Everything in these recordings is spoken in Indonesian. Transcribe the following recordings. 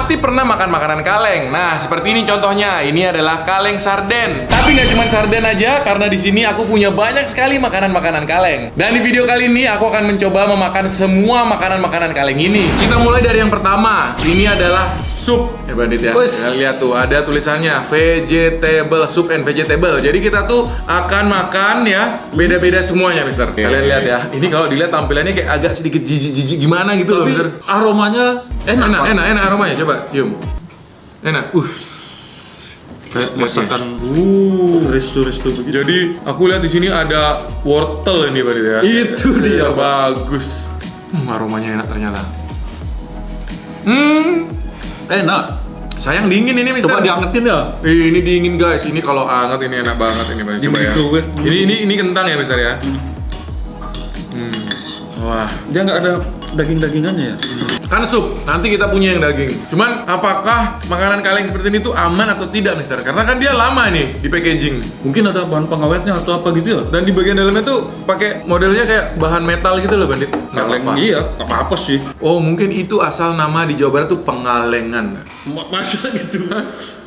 pasti pernah makan makanan kaleng. Nah, seperti ini contohnya. Ini adalah kaleng sarden. Tapi nggak cuma sarden aja, karena di sini aku punya banyak sekali makanan-makanan kaleng. Dan di video kali ini aku akan mencoba memakan semua makanan-makanan kaleng ini. Kita mulai dari yang pertama. Ini adalah sup. Ya Bandit ya. Kita lihat tuh ada tulisannya vegetable soup and vegetable. Jadi kita tuh akan makan ya beda-beda semuanya, Mister. Kalian lihat ya. Ini kalau dilihat tampilannya kayak agak sedikit jijik-jijik gimana gitu loh, Mister. Aromanya Enak aromanya, coba cium. Enak. Kayak masakan resto-resto begitu. Jadi aku lihat di sini ada wortel ini Bandit ya. Itu dia, bagus. Aromanya enak ternyata. Enak. Sayang dingin ini, Mister. Coba diangetin ya. Ini dingin guys. Ini kalau anget ini enak banget ini, Bandit. Coba ya. Ini kentang ya, Mister ya. Wah, dia nggak ada daging-dagingannya ya? Kan sup, nanti kita punya yang daging. Cuman apakah makanan kaleng seperti ini tuh aman atau tidak, Mister? Karena kan dia lama nih di packaging. Mungkin ada bahan pengawetnya atau apa gitu ya? Dan di bagian dalamnya tuh pakai modelnya kayak bahan metal gitu loh, Bandit. Kaleng, iya, apa sih? Oh, mungkin itu asal nama di Jawa Barat tuh pengalengan. Masa gitu?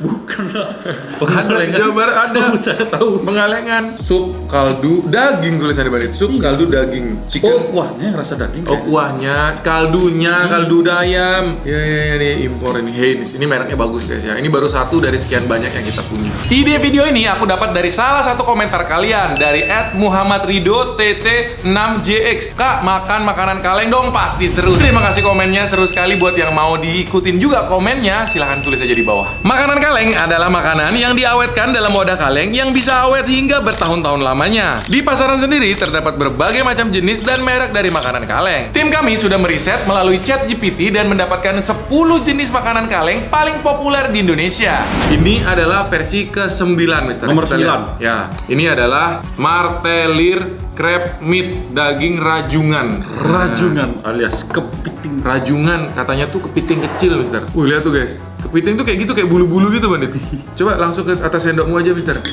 Bukan lah. Ada di Jawa Barat ada. Saya tahu. Pengalengan, sup kaldu daging tulisannya, Bandit. Sup kaldu daging. Chicken. Oh, kuahnya rasa daging. Oh, kuahnya, kaldunya, kaldu ayam. Ya, nih impor ini Heinz. Ini mereknya bagus guys ya. Ini baru satu dari sekian banyak yang kita punya. Ide video ini aku dapat dari salah satu komentar kalian dari @muhammadrido_tt6jx. Kak, makan makanan kaleng dong, pasti seru. Terima kasih komennya, seru sekali. Buat yang mau diikutin juga komennya, silahkan tulis aja di bawah. Makanan kaleng adalah makanan yang diawetkan dalam wadah kaleng yang bisa awet hingga bertahun-tahun lamanya. Di pasaran sendiri terdapat berbagai macam jenis dan merek dari makanan kaleng. Tim kami sudah meriset melalui ChatGPT dan mendapatkan 10 jenis makanan kaleng paling populer di Indonesia. Ini adalah versi ke-9, Mister. Nomor 9. Ya, ini adalah martelir crab meat, daging rajungan. Rajungan alias kepiting. Rajungan, katanya tuh kepiting kecil, Mister. Lihat tuh guys. Kepiting tuh kayak gitu, kayak bulu-bulu gitu, Bandit. Coba langsung ke atas sendokmu aja, Mister.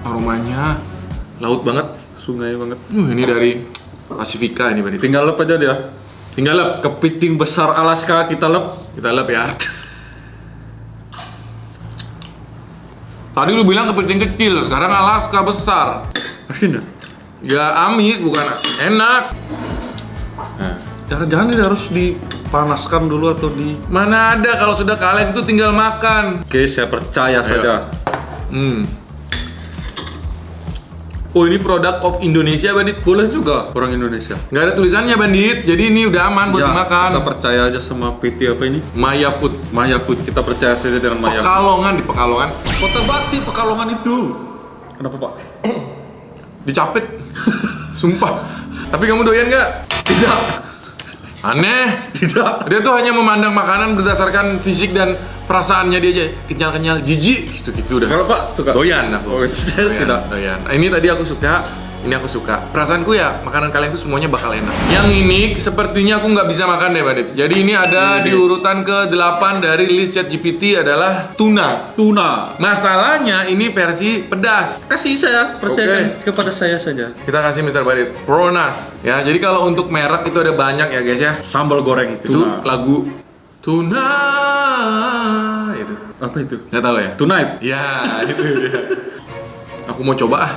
Aromanya laut banget, sungai banget. Ini dari Pasifika ini, Bandit. Tinggal lep aja dia. Tinggal lep. Kepiting besar Alaska kita lep. Kita lep ya. Tadi lu bilang kepiting kecil, sekarang Alaska besar. Asin ya? Ya amis, bukan enak. Nah. Jangan-jangan ini harus dipanaskan dulu atau di... Mana ada, kalau sudah kaleng itu tinggal makan. Oke, saya percaya saja. Oh, ini produk of Indonesia, Bandit. Boleh juga orang Indonesia. Nggak ada tulisannya, Bandit. Jadi ini udah aman buat dimakan. Kita percaya aja sama PT apa ini? Maya Food. Maya Food. Kita percaya saja dengan Maya Food. Pekalongan, di Pekalongan. Kota Bakti Pekalongan itu. Kenapa, Pak? Dicapit. Sumpah. Tapi kamu doyan nggak? Tidak. Aneh. Tidak. Dia tuh hanya memandang makanan berdasarkan fisik dan perasaannya dia aja. Kenyal-kenyal, jijik, gitu-gitu udah. Kalau Pak suka? Doyan aku. Oh, saya tidak. Doyan. Ini tadi aku suka. Ini aku suka. Perasaanku ya, makanan kalian tuh semuanya bakal enak. Yang ini sepertinya aku nggak bisa makan deh, Bandit. Jadi ini ada di urutan ke-8 dari list ChatGPT adalah tuna. Tuna. Masalahnya ini versi pedas. Kasih saya, percayakan kepada saya saja. Kita kasih Mr. Bandit. Pronas. Ya, jadi kalau untuk merek itu ada banyak ya guys ya. Sambal goreng Itu tuna. lagu Tuna itu. Apa itu? Nggak tahu ya? Tonight. Ya, itu dia. Aku mau coba ah.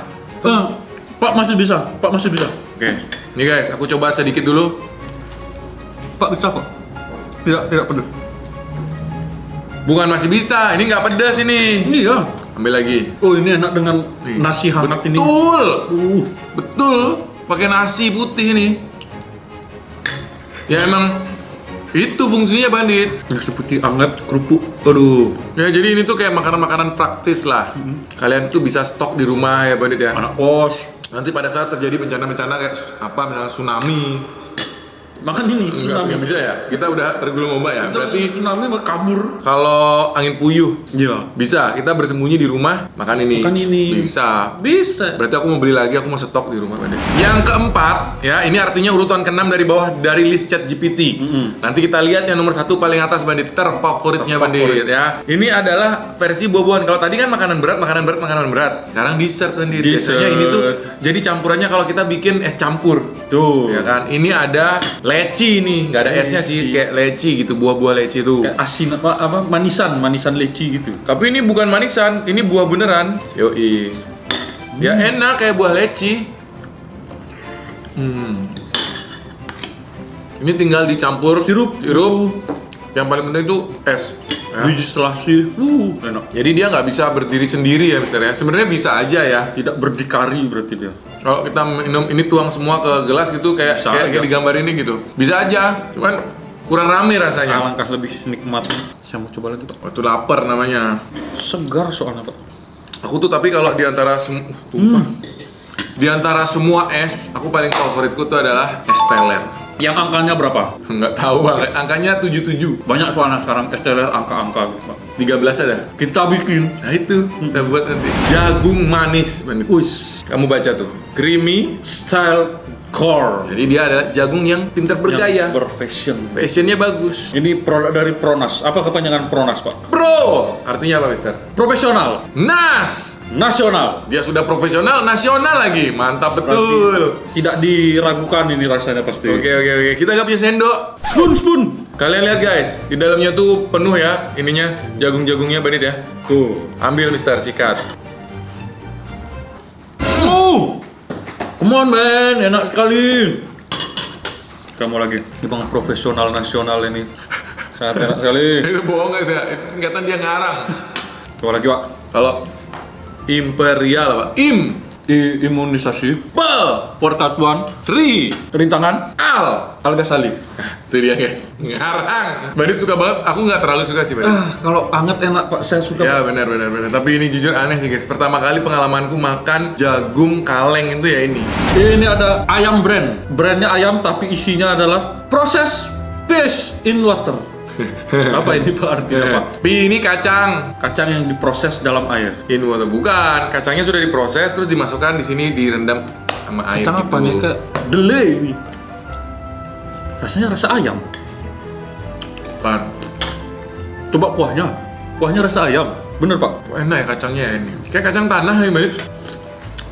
Pak masih bisa. Pak masih bisa. Oke. Nih guys, aku coba sedikit dulu. Pak bisa kok. Tidak pedas. Bukan masih bisa, ini nggak pedas ini. Iya. Ambil lagi. Oh, ini enak dengan nasi hangat ini. Betul. Betul. Pakai nasi putih ini. Ya emang itu fungsinya, Bandit. Nasi putih hangat, kerupuk. Aduh. Ya jadi ini tuh kayak makanan-makanan praktis lah. Kalian tuh bisa stok di rumah ya, Bandit ya. Anak kos. Nanti pada saat terjadi bencana-bencana kayak apa misalnya tsunami. Makan ini. Enggak bisa ya. Kita udah tergulung ombak ya. Berarti tsunami mau kabur. kalau angin puyuh Iya. bisa. Kita bersembunyi di rumah makan ini. Makan ini. Bisa. Bisa. Berarti aku mau beli lagi, aku mau stok di rumah, Bandit. Yang keempat, ya ini artinya urutan ke-6 dari bawah dari list ChatGPT. Nanti kita lihat yang nomor 1 paling atas, Bandit. Terfavoritnya, Bandit ya. Ini adalah versi buah-buahan. Kalau tadi kan makanan berat. Sekarang dessert, Bandit. Biasanya ini tuh jadi campurannya kalau kita bikin es campur. Tuh. Ya kan? Ini ada leci nih, nggak ada esnya sih, kayak leci gitu, buah-buah leci tuh. Kayak asin apa manisan leci gitu. Tapi ini bukan manisan, ini buah beneran. Yoi. Ya enak kayak buah leci. Ini tinggal dicampur Sirup. Yang paling penting itu es. Ya. Biji selasi, enak. Jadi dia nggak bisa berdiri sendiri ya misalnya. Sebenarnya bisa aja ya. Tidak berdikari berarti dia. Kalau kita minum ini tuang semua ke gelas gitu kayak Bisa kayak aja. di gambar ini gitu. Bisa aja, cuman kurang rame rasanya. Alangkah lebih nikmatnya. Saya mau coba lagi Pak. Waktu lapar namanya. Segar soalnya Pak. Aku tuh tapi kalau di antara di antara semua es, aku paling favoritku tuh adalah es teler. Yang angkanya berapa? Nggak tahu angkanya 77. Banyak soalnya sekarang es teler angka-angka gitu Pak. 13 ada. Kita bikin. Nah itu kita buat nanti. Jagung manis. Wis. Kamu baca tuh. Creamy. Style core. Jadi dia adalah jagung yang pintar bergaya. Yang berfashion. Fashionnya bagus. Ini produk dari Pronas. Apa kepanjangan Pronas Pak? Pro. Artinya apa, Mister? Profesional. Nas. Nasional. Dia sudah profesional, nasional lagi. Mantap betul. Berarti tidak diragukan ini rasanya pasti. Oke. Kita nggak punya sendok. Spoon. Kalian lihat guys, di dalamnya tuh penuh ya ininya jagung-jagungnya Bandit ya. Tuh. Ambil Mister, sikat. Come on man, enak sekali. Kamu lagi. Ini bang profesional nasional ini. Sangat enak sekali. Itu bohong guys ya, itu singkatan dia ngarang. Coba lagi Pak. Kalau imperial apa? Imunisasi. Persatuan. Tri. Rintangan. Al-Ghazali. Itu dia guys, ngarang. Bandit suka banget, aku nggak terlalu suka sih Bandit. Kalau anget enak Pak, saya suka. Ya benar. Tapi ini jujur aneh sih guys. Pertama kali pengalamanku makan jagung kaleng itu ya ini. Ini ada ayam brand. Brandnya ayam tapi isinya adalah proses fish in water. Apa ini Pak artinya Pak? Ini kacang. Kacang yang diproses dalam air. Ini atau bukan? Kacangnya sudah diproses terus dimasukkan di sini direndam sama air. Kacang gitu. apa nih? Kayak delay ini. Rasanya rasa ayam. Bukan. Coba kuahnya. Kuahnya rasa ayam. Bener Pak? Enak ya kacangnya ya ini. Kayak kacang tanah ya Bandit.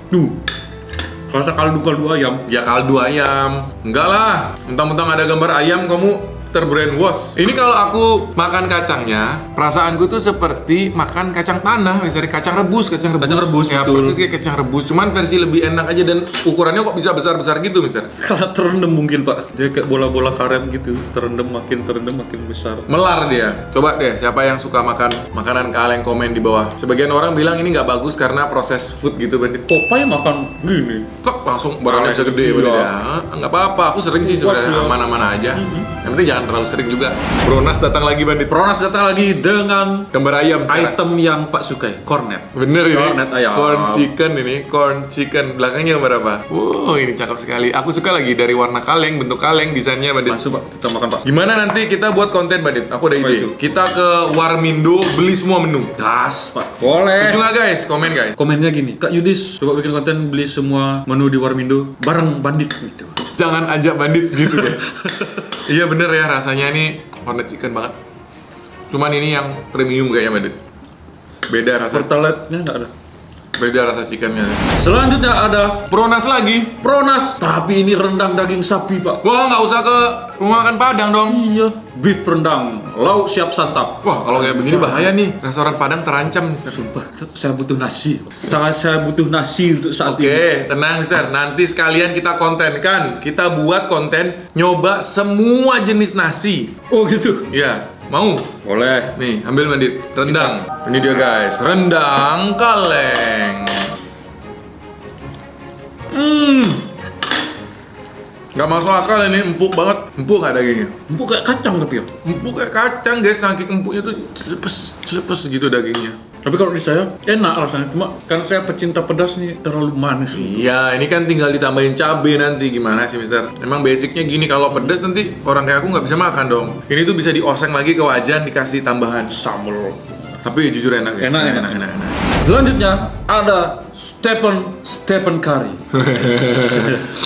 Duh. Rasa kaldu ayam. Ya kaldu ayam. Enggak lah. Mentang-mentang ada gambar ayam kamu terbrainwash. Ini kalau aku makan kacangnya, perasaanku tuh seperti makan kacang tanah, misalnya kacang rebus. Kacang rebus, ya, betul. persis kayak kacang rebus, cuman versi lebih enak aja dan ukurannya kok bisa besar-besar gitu, Mister. Karena terendam mungkin Pak. Dia kayak bola-bola karet gitu. Terendam makin besar. Melar dia. Coba deh, siapa yang suka makan makanan kaleng komen di bawah. Sebagian orang bilang ini nggak bagus karena proses food gitu, Bandit. Popeye makan gini. Kok langsung badannya bisa gede, Iya. Bandit ya? Nggak apa-apa, aku sering sih sebenarnya Iya. aman-aman aja. Yang penting jangan terlalu sering juga. Pronas datang lagi Bandit. Pronas datang lagi dengan Gambar ayam sekarang. item yang Pak sukai, cornet. Bener ini. Cornet ayam. Corn chicken ini, corn chicken. Belakangnya gambar apa? Wow, ini cakep sekali. Aku suka lagi dari warna kaleng, bentuk kaleng, desainnya Bandit. Masuk Pak, kita makan Pak. Gimana nanti kita buat konten Bandit? Aku ada Apa ide. itu? Kita ke Warmindo beli semua menu. Gas Pak. Boleh. Setuju nggak guys? Komen guys. Komennya gini, Kak Yudis, coba bikin konten beli semua menu di Warmindo bareng Bandit gitu. Jangan ajak Bandit gitu guys. Iya bener ya, rasanya ini cornet chicken banget. Cuman ini yang premium kayaknya Bandit. Beda rasa. Pertalite-nya nggak ada. Beda rasa chickennya. Selanjutnya ada Pronas lagi. Pronas, tapi ini rendang daging sapi Pak. Wah, nggak usah ke rumah makan Padang dong. Iya, beef rendang, lauk siap santap. Wah, kalau kayak begini bahaya nih. Restoran Padang terancam, Mister. Sumpah, saya butuh nasi. Saya butuh nasi untuk saat ini. Oke, tenang Mister. Nanti sekalian kita kontenkan. Kita buat konten nyoba semua jenis nasi. Oh gitu. Iya, mau? Boleh. Nih, ambil Bandit. Rendang. Ini dia guys, rendang kaleng. Nggak masuk akal ini, empuk banget. Empuk nggak dagingnya? Empuk kayak kacang tapi ya. Empuk kayak kacang guys, saking empuknya tuh cepes gitu dagingnya. Tapi kalau di saya enak rasanya. Cuma karena saya pecinta pedas nih terlalu manis. Iya, ini kan tinggal ditambahin cabe nanti gimana sih, Mister? Emang basicnya gini, kalau pedas nanti orang kayak aku nggak bisa makan dong. Ini tuh bisa dioseng lagi ke wajan, dikasih tambahan Sambal. Tapi jujur enak ya. Enak. Selanjutnya ada Stephen Curry.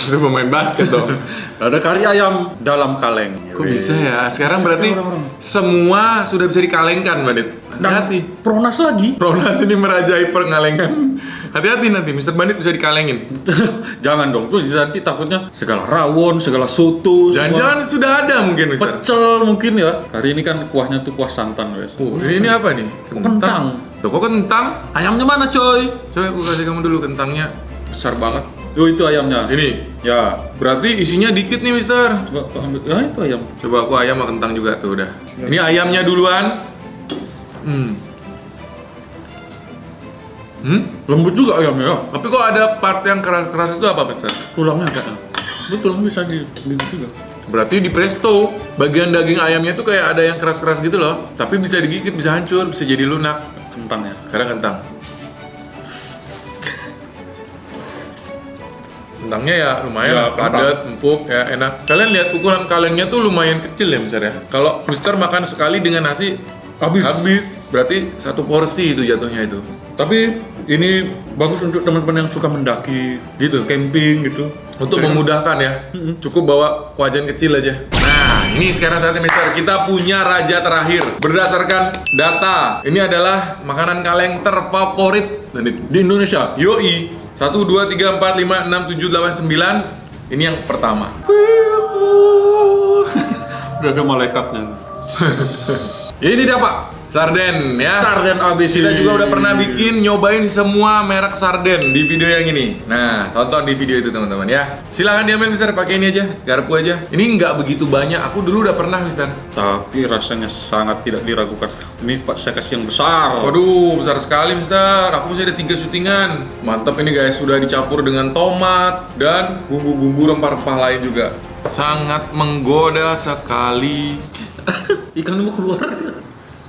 Itu pemain basket dong. Ada kari ayam dalam kaleng. Kok bisa ya? Sekarang berarti Orang-orang. semua sudah bisa dikalengkan, Bandit. Dan Hati-hati. Pronas lagi. Pronas ini merajai pengalengan Hati-hati nanti Mr. Bandit bisa dikalengin. Jangan dong, tuh nanti takutnya segala rawon, segala soto, Jangan-jangan sudah ada mungkin Mr. pecel mungkin ya. Hari ini kan kuahnya tuh kuah santan guys. Ini apa nih? Kentang. Loh, kok kentang? Ayamnya mana coy? Coba aku kasih kamu dulu kentangnya. Besar banget. Oh itu ayamnya. Ini. Ya. Berarti isinya dikit nih Mister. Coba aku ambil. Ya itu ayam. Coba aku ayam sama kentang juga tuh udah. Ini ayamnya duluan. Lembut juga ayamnya ya. Tapi kok ada part yang keras-keras itu apa Mister? Tulangnya kayaknya. Betul bisa di juga. Berarti di presto bagian daging ayamnya tuh kayak ada yang keras-keras gitu loh. Tapi bisa digigit, bisa hancur, bisa jadi lunak. Kentangnya. Karena kentang. Kentangnya ya lumayan Ya, padat, empuk, ya enak. Kalian lihat ukuran kalengnya tuh lumayan kecil ya Mister ya. Kalau Mister makan sekali dengan nasi habis. Berarti satu porsi itu jatuhnya itu. Tapi ini bagus untuk teman-teman yang suka mendaki gitu, camping gitu. Untuk memudahkan ya. Cukup bawa wajan kecil aja. Nah, ini sekarang saatnya Mister, kita punya raja terakhir. Berdasarkan data, ini adalah makanan kaleng terfavorit di Indonesia. Yoi. 1, 2, 3, 4, 5, 6, 7, 8, 9. Ini yang pertama. Udah ada malaikatnya. Ini dia Pak. Sarden ya. Sarden ABC. Kita juga udah pernah nyobain semua merek sarden di video yang ini. Nah, tonton di video itu teman-teman ya. Silahkan diambil Mister, pakai ini aja, garpu aja. Ini nggak begitu banyak. Aku dulu udah pernah Mister. Tapi rasanya sangat tidak diragukan. Ini Pak saya kasih yang besar. Waduh, besar sekali Mister. Aku masih ada 3 syutingan. Mantap ini guys, sudah dicampur dengan tomat dan bumbu-bumbu rempah-rempah lain juga. Sangat menggoda sekali. Ikan mau keluar.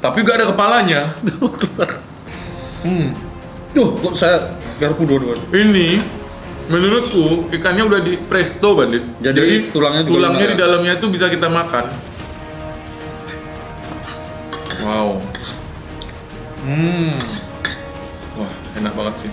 Tapi gak ada kepalanya. Kok saya garpu dua-dua. Ini menurutku ikannya udah di presto Bandit. Jadi tulangnya di dalamnya itu bisa kita makan. Wow. Wah, enak banget sih.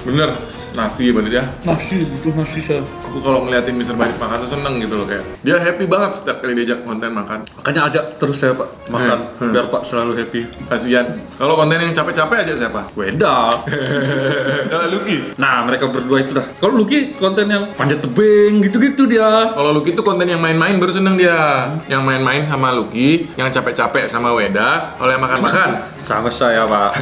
Bener. Nasi Bandit ya. Nasi, butuh nasi saya. Aku kalau ngeliatin Mr. Bandit makan tuh seneng gitu loh kayak. Dia happy banget setiap kali diajak konten makan. Makanya ajak terus saya Pak makan biar Pak selalu happy. Kasian. Kalau konten yang capek-capek aja siapa? Weda. Kalau Lucky. Nah mereka berdua itu dah. Kalau Lucky konten yang panjat tebing gitu-gitu dia. Kalau Lucky tuh konten yang main-main baru seneng dia. Yang main-main sama Lucky, yang capek-capek sama Weda. Kalau yang makan-makan sama saya Pak.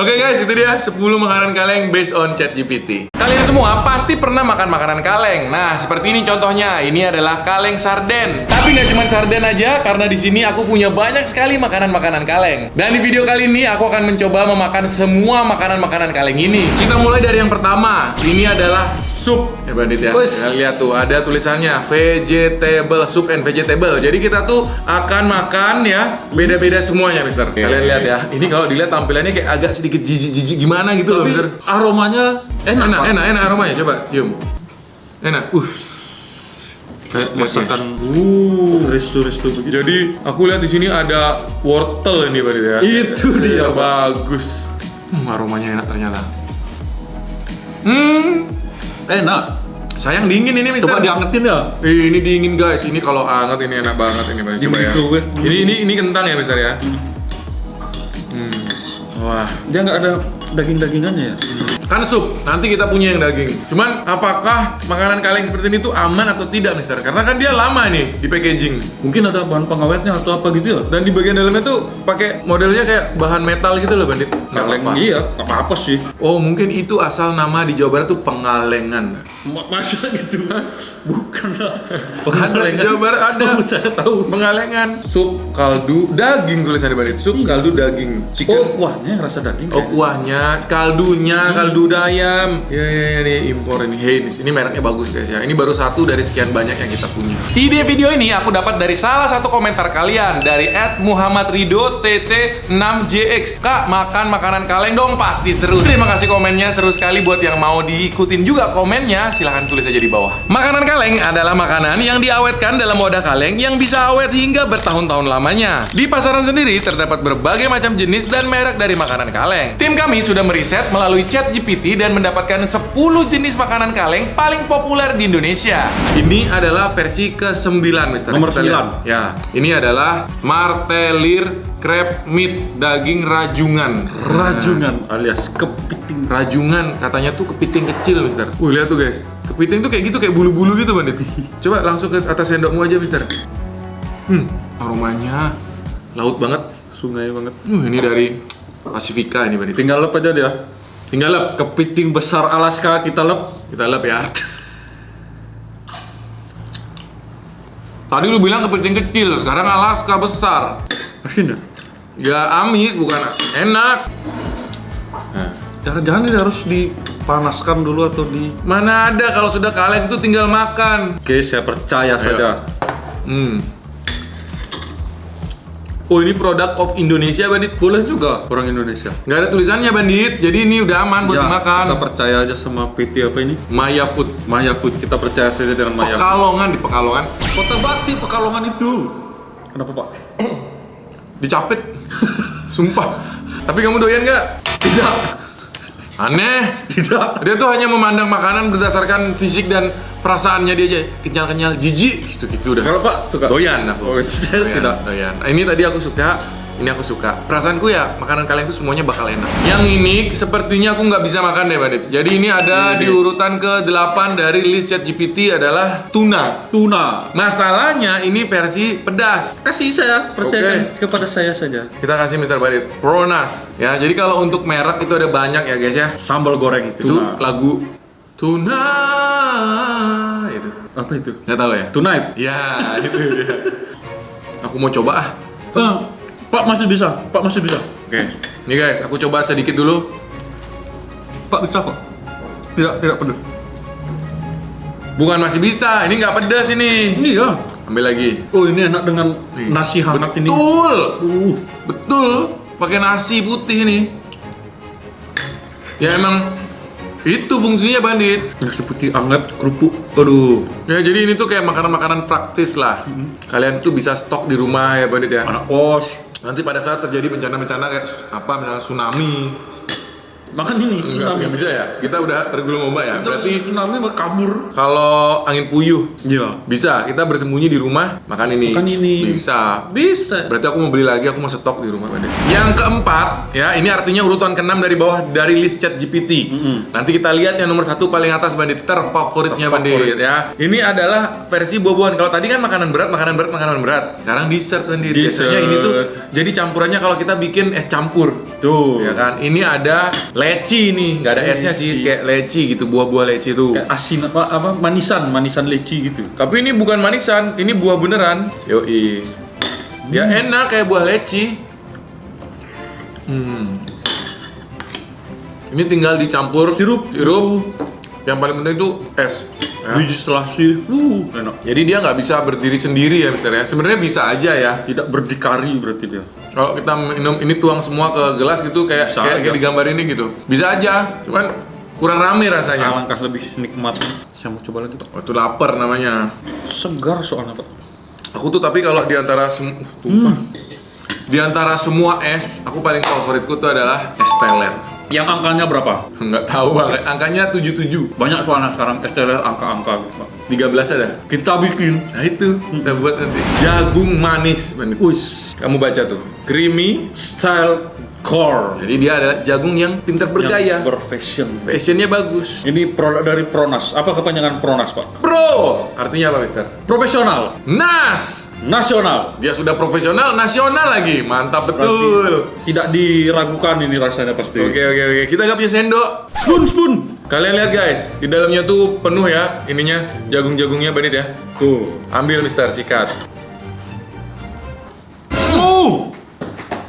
Oke guys, itu dia 10 makanan kaleng based on ChatGPT. Kalian semua pasti pernah makan makanan kaleng. Nah, seperti ini contohnya. Ini adalah kaleng sarden. Tapi nggak cuma sarden aja, karena di sini aku punya banyak sekali makanan-makanan kaleng. Dan di video kali ini aku akan mencoba memakan semua makanan-makanan kaleng ini. Kita mulai dari yang pertama. Ini adalah sup. Ya Bandit ya. Kalian lihat tuh, ada tulisannya vegetable, soup and vegetable. Jadi kita tuh akan makan ya beda-beda semuanya, Mister. Kalian lihat ya. Ini kalau dilihat tampilannya kayak agak sedikit jijik-jijik gimana gitu loh, Mister. Aromanya Enak aromanya, coba cium. Enak. Kayak masakan resto-resto begitu. Jadi aku lihat di sini ada wortel ini Bandit ya. Itu dia bagus. Aromanya enak ternyata. Enak. Sayang dingin ini Mister. Coba diangetin ya. Ini dingin guys. Ini kalau anget ini enak banget ini Bandit. Coba ya. Ini kentang ya Mister ya. Wah, dia nggak ada daging-dagingannya ya? Kan sup, nanti kita punya yang daging. Cuman apakah makanan kaleng seperti ini tuh aman atau tidak, Mister? Karena kan dia lama nih di packaging. Mungkin ada bahan pengawetnya atau apa gitu ya? Dan di bagian dalamnya tuh pakai modelnya kayak bahan metal gitu loh, Bandit. Kaleng iya, nggak apa-apa sih. Oh, mungkin itu asal nama di Jawa Barat tuh pengalengan. Masa gitu? Bukan lah. Ada di Jawa Barat ada. Saya tahu. Pengalengan, sup kaldu daging tulisannya Bandit. Sup kaldu daging. Chicken. Oh, kuahnya rasa daging. Oh, kuahnya, kaldunya, kaldu ayam. Ya, ini impor ini. Heinz. Ini mereknya bagus guys ya. Ini baru satu dari sekian banyak yang kita punya. Ide video ini aku dapat dari salah satu komentar kalian dari @muhammadrido_tt6jx. Kak, makan makanan kaleng dong, pasti seru. Terima kasih komennya, seru sekali. Buat yang mau diikutin juga komennya, silahkan tulis aja di bawah. Makanan kaleng adalah makanan yang diawetkan dalam wadah kaleng yang bisa awet hingga bertahun-tahun lamanya. Di pasaran sendiri terdapat berbagai macam jenis dan merek dari makanan kaleng. Tim kami sudah meriset melalui ChatGPT dan mendapatkan 10 jenis makanan kaleng paling populer di Indonesia. Ini adalah versi ke-9, Mister. Nomor 9. Ya, ini adalah Martelir crab meat, daging rajungan. Rajungan alias kepiting. Rajungan, katanya tuh kepiting kecil, Mister. Lihat tuh guys, kepiting tuh kayak gitu, kayak bulu-bulu gitu, Bandit. Coba langsung ke atas sendokmu aja, Mister. Aromanya laut banget, Sungai banget. ini dari Pasifika ini, Bandit. Tinggal lep aja dia. Tinggal lep, Kepiting besar Alaska kita lep. kita lep ya. Tadi lu bilang kepiting kecil, sekarang Alaska besar. Asin ya? Ya amis, bukan enak. Nah, Jangan-jangan ini harus dipanaskan dulu atau di... mana ada kalau sudah kaleng itu tinggal makan. Oke, saya percaya saja. Oh, ini produk of Indonesia, Bandit. Boleh juga orang Indonesia. Nggak ada tulisannya, Bandit. Jadi ini udah aman buat Ya, dimakan. kita percaya aja sama PT apa ini? Maya Food. Maya Food. Kita percaya saja dengan Maya Food. Pekalongan, di Pekalongan. Kota Bakti Pekalongan itu. Kenapa, Pak? Dicapit. Sumpah. Tapi kamu doyan nggak? Tidak. Aneh. Tidak. Dia tuh hanya memandang makanan berdasarkan fisik dan perasaannya dia aja. Kenyal-kenyal, jijik, gitu-gitu udah. Kalau Pak suka? Doyan aku. Oh, saya tidak. Doyan. Nah, ini tadi aku suka, ini aku suka. Perasaanku ya, makanan kalian tuh semuanya bakal enak. Yang ini sepertinya aku nggak bisa makan deh, Bandit. Jadi ini ada di urutan ke-8 dari list ChatGPT adalah tuna. Tuna. Masalahnya ini versi pedas. Kasih saya, percayakan kepada saya saja. Kita kasih Mr. Bandit, Pronas. Ya, jadi kalau untuk merek itu ada banyak ya guys ya. Sambal goreng Itu tuna. lagu Tuna. Itu. Apa itu? Nggak tahu ya? Tonight. Ya, itu dia. Aku mau coba ah. Pak masih bisa. Pak masih bisa. Oke, nih guys, aku coba sedikit dulu. Pak bisa kok. Tidak pedas. Bukan masih bisa, ini nggak pedas ini. Ini ya. Ambil lagi. Oh, ini enak dengan Nih. nasi hangat ini. Betul, betul. Pakai nasi putih nih. Ya emang itu fungsinya, Bandit. Nasi putih hangat, kerupuk. Aduh. Ya jadi ini tuh kayak makanan-makanan praktis lah. Kalian tuh bisa stok di rumah ya, Bandit ya. Anak kos. Nanti pada saat terjadi bencana-bencana kayak apa misalnya tsunami. Makan ini. Nggak bisa ya. Kita udah tergulung ombak ya. Berarti tsunami mau kabur. kalau angin puyuh Iya. bisa, kita bersembunyi di rumah makan ini. Makan ini. Bisa. Bisa. Berarti aku mau beli lagi, aku mau stok di rumah, Bandit. Yang keempat, ya ini artinya urutan ke-6 dari bawah dari list ChatGPT. Nanti kita lihat yang nomor 1 paling atas, Bandit, terfavoritnya, Bandit ya. Ini adalah versi buah-buahan. Kalau tadi kan makanan berat. Sekarang dessert, Bandit. Dessert. Biasanya ini tuh jadi campurannya kalau kita bikin es campur. Tuh. Ya kan? Ini ada leci nih, nggak ada esnya sih, kayak leci gitu, buah-buah leci tuh. Kayak asin apa manisan leci gitu. Tapi ini bukan manisan, ini buah beneran. Yoi. Ya enak kayak buah leci. Ini tinggal dicampur Sirup. Yang paling penting itu es. Ya. Biji selasih. Enak. Jadi dia nggak bisa berdiri sendiri ya misalnya. Sebenarnya bisa aja ya. Tidak berdikari berarti dia. Kalau kita minum ini tuang semua ke gelas gitu kayak Bisa aja. digambar ini gitu. Bisa aja. Cuman kurang rame rasanya. Alangkah lebih nikmat. Saya mau coba lagi, Pak. Oh, itu lapar namanya. Segar soalnya, Pak. Aku tuh tapi kalau diantara semua es, aku paling favoritku tuh adalah es teler. Yang angkanya berapa? Nggak tahu banget. Angkanya 77. Banyak soalnya sekarang es teler angka-angka gitu, Pak. 13 ada. Kita bikin. Nah itu kita buat nanti. Jagung manis, Bandit. Wis. Kamu baca tuh. Creamy. Style core. Jadi dia adalah jagung yang pintar bergaya. Yang berfashion. Fashionnya bagus. Ini produk dari Pronas. Apa kepanjangan Pronas, Pak? Pro. Artinya apa, Mister? Profesional. Nas. Nasional. Dia sudah profesional, nasional lagi. Mantap Berarti betul. tidak diragukan ini rasanya pasti. Oke. Kita nggak punya sendok. Spoon. Kalian lihat guys, di dalamnya tuh penuh ya ininya jagung-jagungnya, Bandit ya. Tuh. Ambil, Mister, sikat.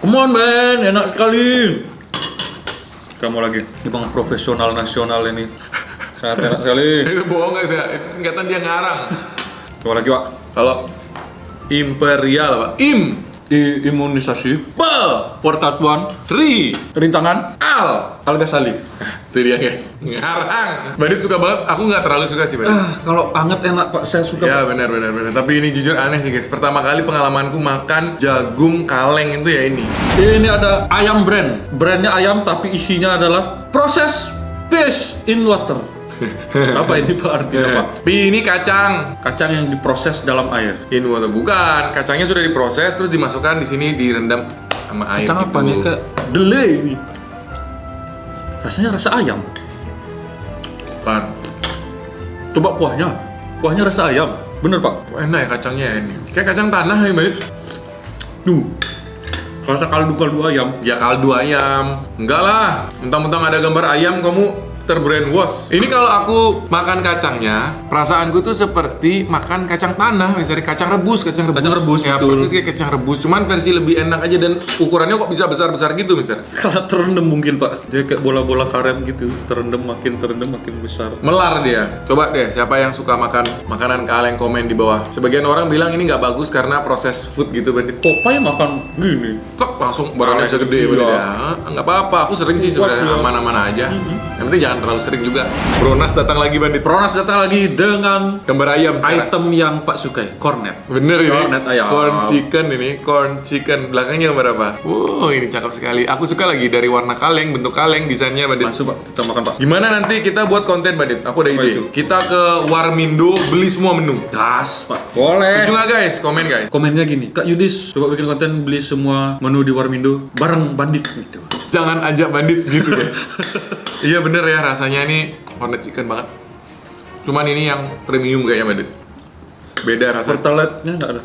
Come on, man. Enak sekali. Kamu lagi. Ini bang profesional nasional ini. Sangat enak sekali. Itu bohong guys ya, itu singkatan dia ngarang. Coba lagi, Pak. Kalau imperial, Pak. Imunisasi. Portatuan. Rintangan. Algasali. Itu dia guys, ngarang. Bandit suka banget, aku nggak terlalu suka sih Bandit. Kalau anget enak, Pak. Saya suka. Ya benar. Tapi ini jujur aneh sih guys. Pertama kali pengalamanku makan jagung kaleng itu ya ini. Ini ada ayam brand. Brandnya ayam tapi isinya adalah proses fish in water. Apa ini, Pak, artinya, Pak? Ini kacang. Kacang yang diproses dalam air. In water bukan, kacangnya sudah diproses terus dimasukkan di sini direndam sama air Kacang gitu. apa nih? Kayak delay ini. Rasanya rasa ayam. Kan. Coba kuahnya. Kuahnya rasa ayam. Bener Pak? Enak ya kacangnya ini. Kayak kacang tanah ya, Mbak. Duh. Rasa kaldu-kaldu ayam. Ya kaldu ayam. Enggak lah. Mentang-mentang ada gambar ayam kamu terbrainwash. Ini kalau aku makan kacangnya, perasaanku tuh seperti makan kacang tanah, misalnya kacang rebus. Kacang rebus, ya, betul. persis kayak kacang rebus, cuman versi lebih enak aja dan ukurannya kok bisa besar-besar gitu, misalnya. Kalau terendam mungkin Pak. Dia kayak bola-bola karet gitu. Terendam makin besar. Melar dia. Coba deh, siapa yang suka makan makanan kaleng komen di bawah. Sebagian orang bilang ini nggak bagus karena proses food gitu, Bandit. Popeye makan gini. Kok langsung badannya bisa gede, Iya. Bandit ya? Nggak apa-apa, aku sering sih sebenarnya Iya. aman-aman aja. Yang penting jangan terlalu sering juga. Bronas datang lagi, Bandit. Pronas datang lagi dengan Gambar ayam sekarang. item yang Pak sukai, cornet. Bener ini. Cornet ayam. Corn chicken ini, corn chicken. Belakangnya gambar apa? Wow, ini cakep sekali. Aku suka lagi dari warna kaleng, bentuk kaleng, desainnya, Bandit. Masuk Pak, kita makan Pak. Gimana nanti kita buat konten, Bandit? Aku ada Apa ide. itu? Kita ke Warmindo beli semua menu. Gas Pak. Boleh. Setuju nggak, guys? Komen, guys. Komennya gini, Kak Yudis, coba bikin konten beli semua menu di Warmindo bareng Bandit gitu. Jangan ajak Bandit gitu, guys. Iya bener ya, rasanya ini cornet chicken banget. Cuman ini yang premium kayaknya, Bandit. Beda rasa, Pertalite-nya nggak ada.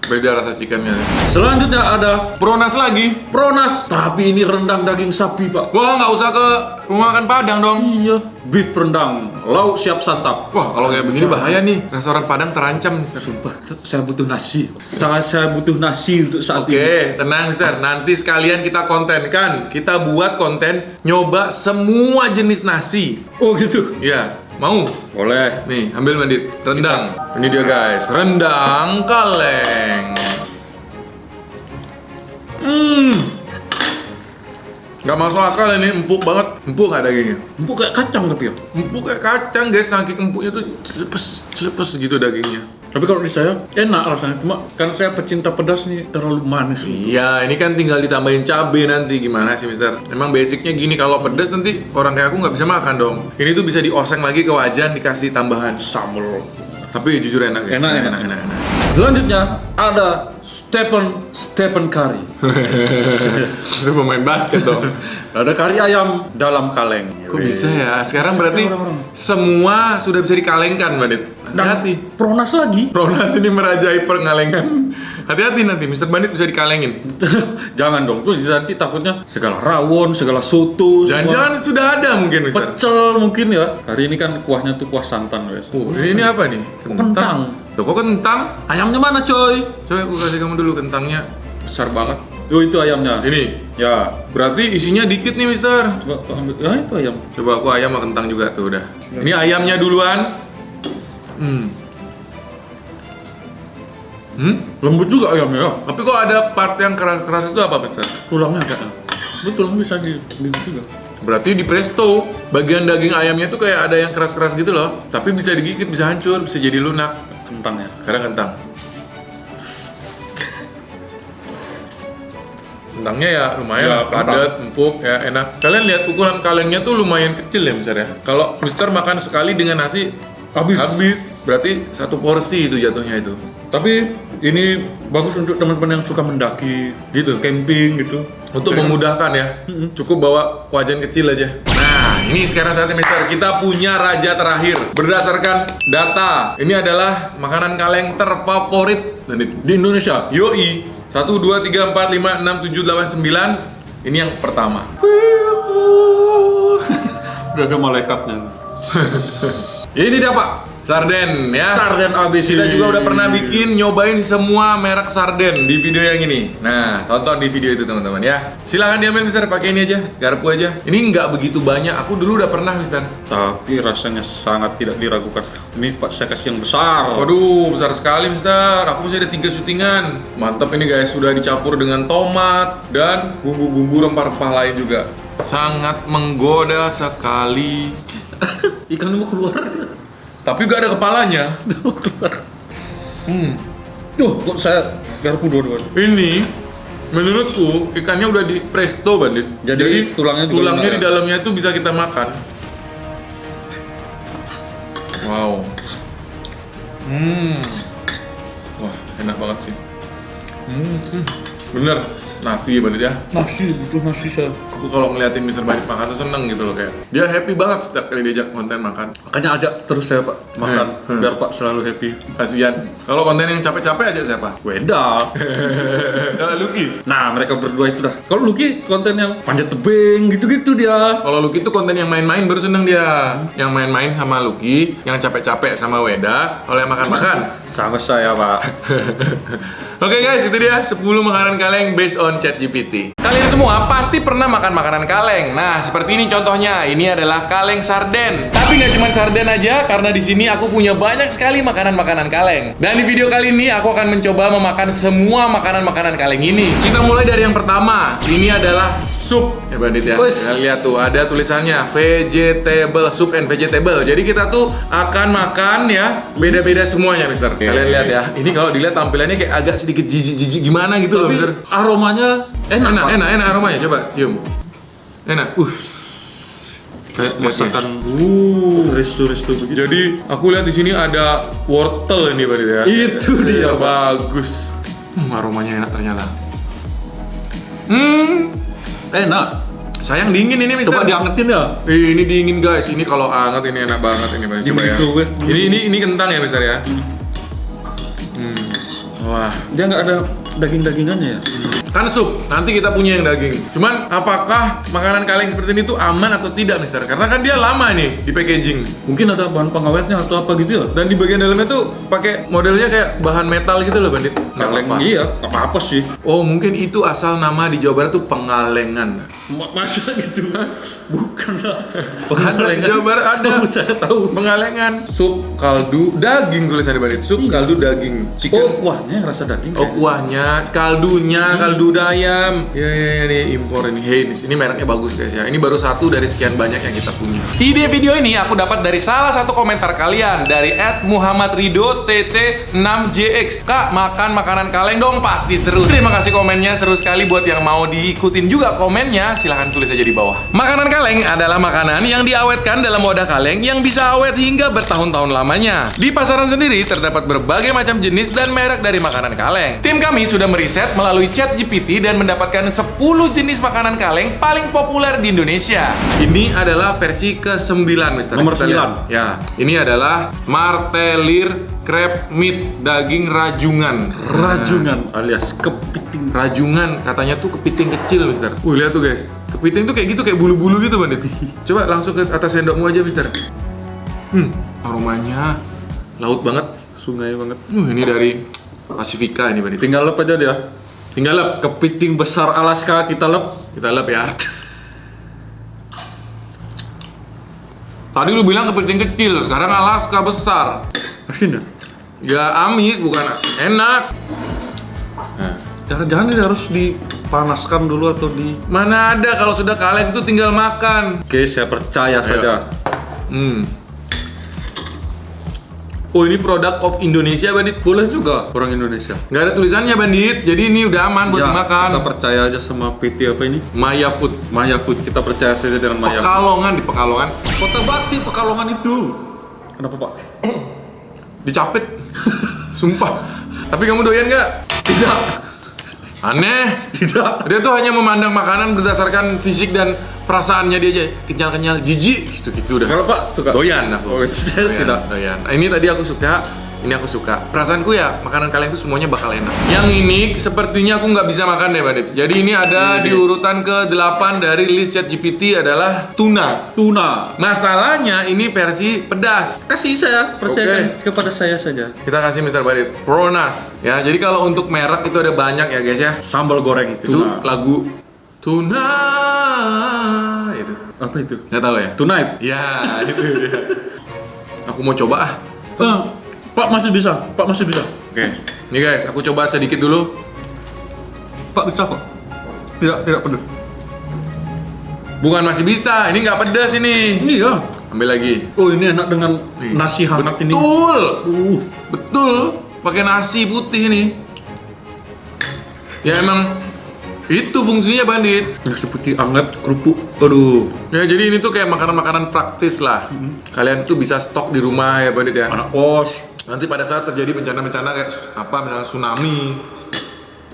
beda rasa chickennya. Selanjutnya ada Pronas lagi. Pronas, tapi ini rendang daging sapi Pak. Wah, nggak usah ke rumah makan Padang dong. Iya, beef rendang, lauk siap santap. Wah, kalau kayak begini bahaya nih. Restoran Padang terancam, Mister. Sumpah, saya butuh nasi. Sangat saya butuh nasi untuk saat ini. Oke, tenang, Mister. Nanti sekalian kita kontenkan. Kita buat konten nyoba semua jenis nasi. Oh gitu. Iya, mau? Boleh. Nih, ambil Bandit. Rendang. Ini dia, guys. Rendang kaleng. Nggak masuk akal ini, empuk banget. Empuk nggak dagingnya? Empuk kayak kacang tapi ya. Empuk kayak kacang, guys. Saking empuknya tuh celepes gitu dagingnya. Tapi kalau di saya enak rasanya. Cuma karena saya pecinta pedas nih terlalu manis. Iya, ini kan tinggal ditambahin cabai nanti. Gimana sih, Mister? Emang basicnya gini, kalau pedas nanti orang kayak aku nggak bisa makan dong. Ini tuh bisa dioseng lagi ke wajan, dikasih tambahan. Sambal. Tapi jujur enak, guys. Enak. enak. Selanjutnya ada Stephen Curry. Itu pemain basket dong. Ada kari ayam dalam kaleng. Kok bisa ya? Sekarang berarti Orang-orang. semua sudah bisa dikalengkan, Bandit. Hati-hati. Pronas lagi. Pronas ini merajai pengalengan. Hati-hati nanti, Mr. Bandit bisa dikalengin. Jangan dong, tuh nanti takutnya segala rawon, segala soto, Jangan-jangan sudah ada mungkin, Mr. pecel mungkin ya. Hari ini kan kuahnya tuh kuah santan, guys. Ini apa nih? Kentang. Loh, kok kentang? Ayamnya mana, coy? Coba aku kasih kamu dulu, kentangnya besar banget. Yo, itu ayamnya. Ini, Ya, berarti isinya dikit nih, Mister. coba kau ambil. Ya, itu ayam. Coba aku ayam sama kentang juga tuh udah. Ini ayamnya duluan. Lembut juga ayamnya ya. Tapi kok ada part yang keras-keras itu apa, Mister? Tulangnya kayaknya. Betul, bisa di juga. Berarti di presto, bagian daging ayamnya tuh kayak ada yang keras-keras gitu loh. Tapi bisa digigit, bisa hancur, bisa jadi lunak. Kentangnya. Karena kentang. Kentangnya ya lumayan Ya, padat, empuk, ya enak. Kalian lihat ukuran kalengnya tuh lumayan kecil ya, Mister ya. Kalau Mister makan sekali dengan nasi habis. Berarti satu porsi itu jatuhnya itu. Tapi ini bagus untuk teman-teman yang suka mendaki, Gitu. camping gitu. Untuk memudahkan ya, cukup bawa wajan kecil aja. Nah, ini sekarang saatnya, Mister. Kita punya raja terakhir. Berdasarkan data, ini adalah makanan kaleng terfavorit Di Indonesia. Yoi. 1, 2, 3, 4, 5, 6, 7, 8, 9. Ini yang pertama. Udah ada malaikatnya. Ini dia Pak. Sarden ya. Sarden ABC. Kita juga udah pernah bikin nyobain semua merek sarden di video yang ini. Nah, tonton di video itu teman-teman ya. Silahkan diambil, Mister, pakai ini aja, garpu aja. Ini nggak begitu banyak. Aku dulu udah pernah, Mister. Tapi rasanya sangat tidak diragukan. Ini Pak saya kasih yang besar. Waduh, besar sekali, Mister. Aku masih ada 3 syutingan. Mantap ini, guys. Sudah dicampur dengan tomat dan bumbu-bumbu rempah-rempah lain juga. Sangat menggoda sekali. Ikan mau keluar. Tapi gak ada kepalanya. Mau keluar. Kok saya garpu dua-dua. Ini menurutku ikannya udah di presto, Bandit. Jadi tulangnya juga lunak tulangnya di ya? dalamnya itu bisa kita makan. Wow. Wah, enak banget sih. Bener. nasi bandit ya. Nasi, butuh nasi saya. Aku kalau ngeliatin Mr. Bandit makan tuh seneng gitu loh, kayak dia happy banget setiap kali diajak konten makan. Makanya ajak terus saya Pak makan, biar Pak selalu happy. Kasian. Kalau konten yang capek-capek aja siapa? Weda. Kalau Lucky. Nah, mereka berdua itu dah. Kalau Lucky konten yang panjat tebing gitu-gitu dia. Kalau Lucky tuh konten yang main-main baru seneng dia. Yang main-main sama Lucky, yang capek-capek sama Weda. Kalau yang makan-makan Sama saya, Pak. Oke guys, itu dia 10 makanan kaleng based on ChatGPT. Kalian semua pasti pernah makan makanan kaleng. Nah, seperti ini contohnya. Ini adalah kaleng sarden. Tapi nggak cuma sarden aja, karena di sini aku punya banyak sekali makanan-makanan kaleng. Dan di video kali ini aku akan mencoba memakan semua makanan-makanan kaleng ini. Kita mulai dari yang pertama. Ini adalah sup. Ya bandit ya. Kalian lihat tuh, ada tulisannya vegetable soup and vegetable. Jadi kita tuh akan makan ya beda-beda semuanya, Mister. Kalian lihat ya. Ini kalau dilihat tampilannya kayak agak sedikit jijik-jijik gimana gitu loh, Mister. Aromanya Enak aromanya, coba cium. Enak. Kayak masakan resto-resto begitu. Jadi aku lihat di sini ada wortel ini Bandit ya. Itu dia, Pak. Bagus. Aromanya enak ternyata. Enak. Sayang dingin ini, Mister. Coba diangetin ya. Ini dingin guys. Ini kalau anget ini enak banget ini, Bandit. Coba ya. Ini kentang ya, Mister ya. Wah, Dia nggak ada daging-dagingannya ya. kan sup, nanti kita punya yang daging. Cuman apakah makanan kaleng seperti ini tuh aman atau tidak, Mister? Karena kan dia lama nih di packaging. Mungkin ada bahan pengawetnya atau apa gitu ya. Dan di bagian dalamnya tuh pakai modelnya kayak bahan metal gitu loh, Bandit. Nggak Kaleng apa-apa. iya, apa-apa sih. Oh, mungkin itu asal nama di Jawa Barat tuh pengalengan. Masa gitu? Bukan lah. Ada di Jawa Barat ada. Saya tahu. Pengalengan, sup kaldu daging tulisannya, Bandit. Sup kaldu daging. Oh, Chicken. kuahnya yang rasa daging. Oh, kuahnya, kaldunya, kaldu ayam. Ya, nih impor ini. Heinz. Ini mereknya bagus guys ya. Ini baru satu dari sekian banyak yang kita punya. Ide video ini aku dapat dari salah satu komentar kalian dari @muhammadrido_tt6jx. Kak, makan makanan kaleng dong, pasti seru. Terima kasih komennya, seru sekali. Buat yang mau diikutin juga komennya, silahkan tulis aja di bawah. Makanan kaleng adalah makanan yang diawetkan dalam wadah kaleng yang bisa awet hingga bertahun-tahun lamanya. Di pasaran sendiri terdapat berbagai macam jenis dan merek dari makanan kaleng. Tim kami sudah meriset melalui ChatGPT dan mendapatkan 10 jenis makanan kaleng paling populer di Indonesia. Ini adalah versi ke-9, Mister. Nomor Kita 9. lihat. Ya, ini adalah martelir crab meat daging rajungan. Rajungan alias kepiting. Rajungan katanya tuh kepiting kecil, Mister. Lihat tuh guys. Kepiting tuh kayak gitu, kayak bulu-bulu gitu, Bandit. Coba langsung ke atas sendokmu aja, Mister. Aromanya laut banget. Sungai banget. Ini dari Pasifika ini, Bandit. Tinggal lep aja dia. Tinggal lep. Kepiting besar Alaska kita lep. Kita lep ya. Tadi lu bilang kepiting kecil, sekarang Alaska besar. Asin ya? Ya amis, bukan enak. Nah, Jangan-jangan ini harus dipanaskan dulu atau di... mana ada kalau sudah kaleng tuh tinggal makan. Oke, saya percaya saja. Oh, ini produk of Indonesia, Bandit. Boleh juga orang Indonesia. Nggak ada tulisannya, Bandit. Jadi ini udah aman buat Ya, dimakan. kita percaya aja sama PT apa ini? Maya Food. Maya Food. Kita percaya saja dengan Maya Food. Pekalongan di Pekalongan. Kota Bakti Pekalongan itu. Kenapa, Pak? Dicapit. Sumpah. Tapi kamu doyan nggak? Tidak. Aneh. Tidak. Dia tuh hanya memandang makanan berdasarkan fisik dan perasaannya dia aja. Kenyal-kenyal, jijik, gitu-gitu udah. Kalau Pak suka? Doyan aku. Oh, saya tidak. Doyan. Nah, ini tadi aku suka. Ini aku suka. Perasaanku ya, makanan kalian tuh semuanya bakal enak. Yang ini sepertinya aku nggak bisa makan deh, Bandit. Jadi ini ada di urutan ke-8 dari list ChatGPT adalah tuna. Tuna. Masalahnya ini versi pedas. Kasih saya, percayakan kepada saya saja. Kita kasih Mr. Bandit. Pronas. Ya, jadi kalau untuk merek itu ada banyak ya, guys ya. Sambal goreng Itu tuna. lagu Tuna itu. Apa itu? Nggak tahu ya? Tonight. Ya, itu dia. Aku mau coba ah. Pak masih bisa. Pak masih bisa. Oke. Nih guys, aku coba sedikit dulu. Pak bisa kok. Tidak pedas. Bukan masih bisa, ini nggak pedas ini. Ini ya. Ambil lagi. Oh, ini enak dengan Nih. nasi hangat ini. Betul. Betul. Pakai nasi putih nih. Ya emang itu fungsinya, Bandit. Nasi putih hangat, kerupuk. Aduh. Ya jadi ini tuh kayak makanan-makanan praktis lah. Kalian tuh bisa stok di rumah ya, Bandit ya. Anak kos. Nanti pada saat terjadi bencana-bencana kayak apa, misalnya tsunami,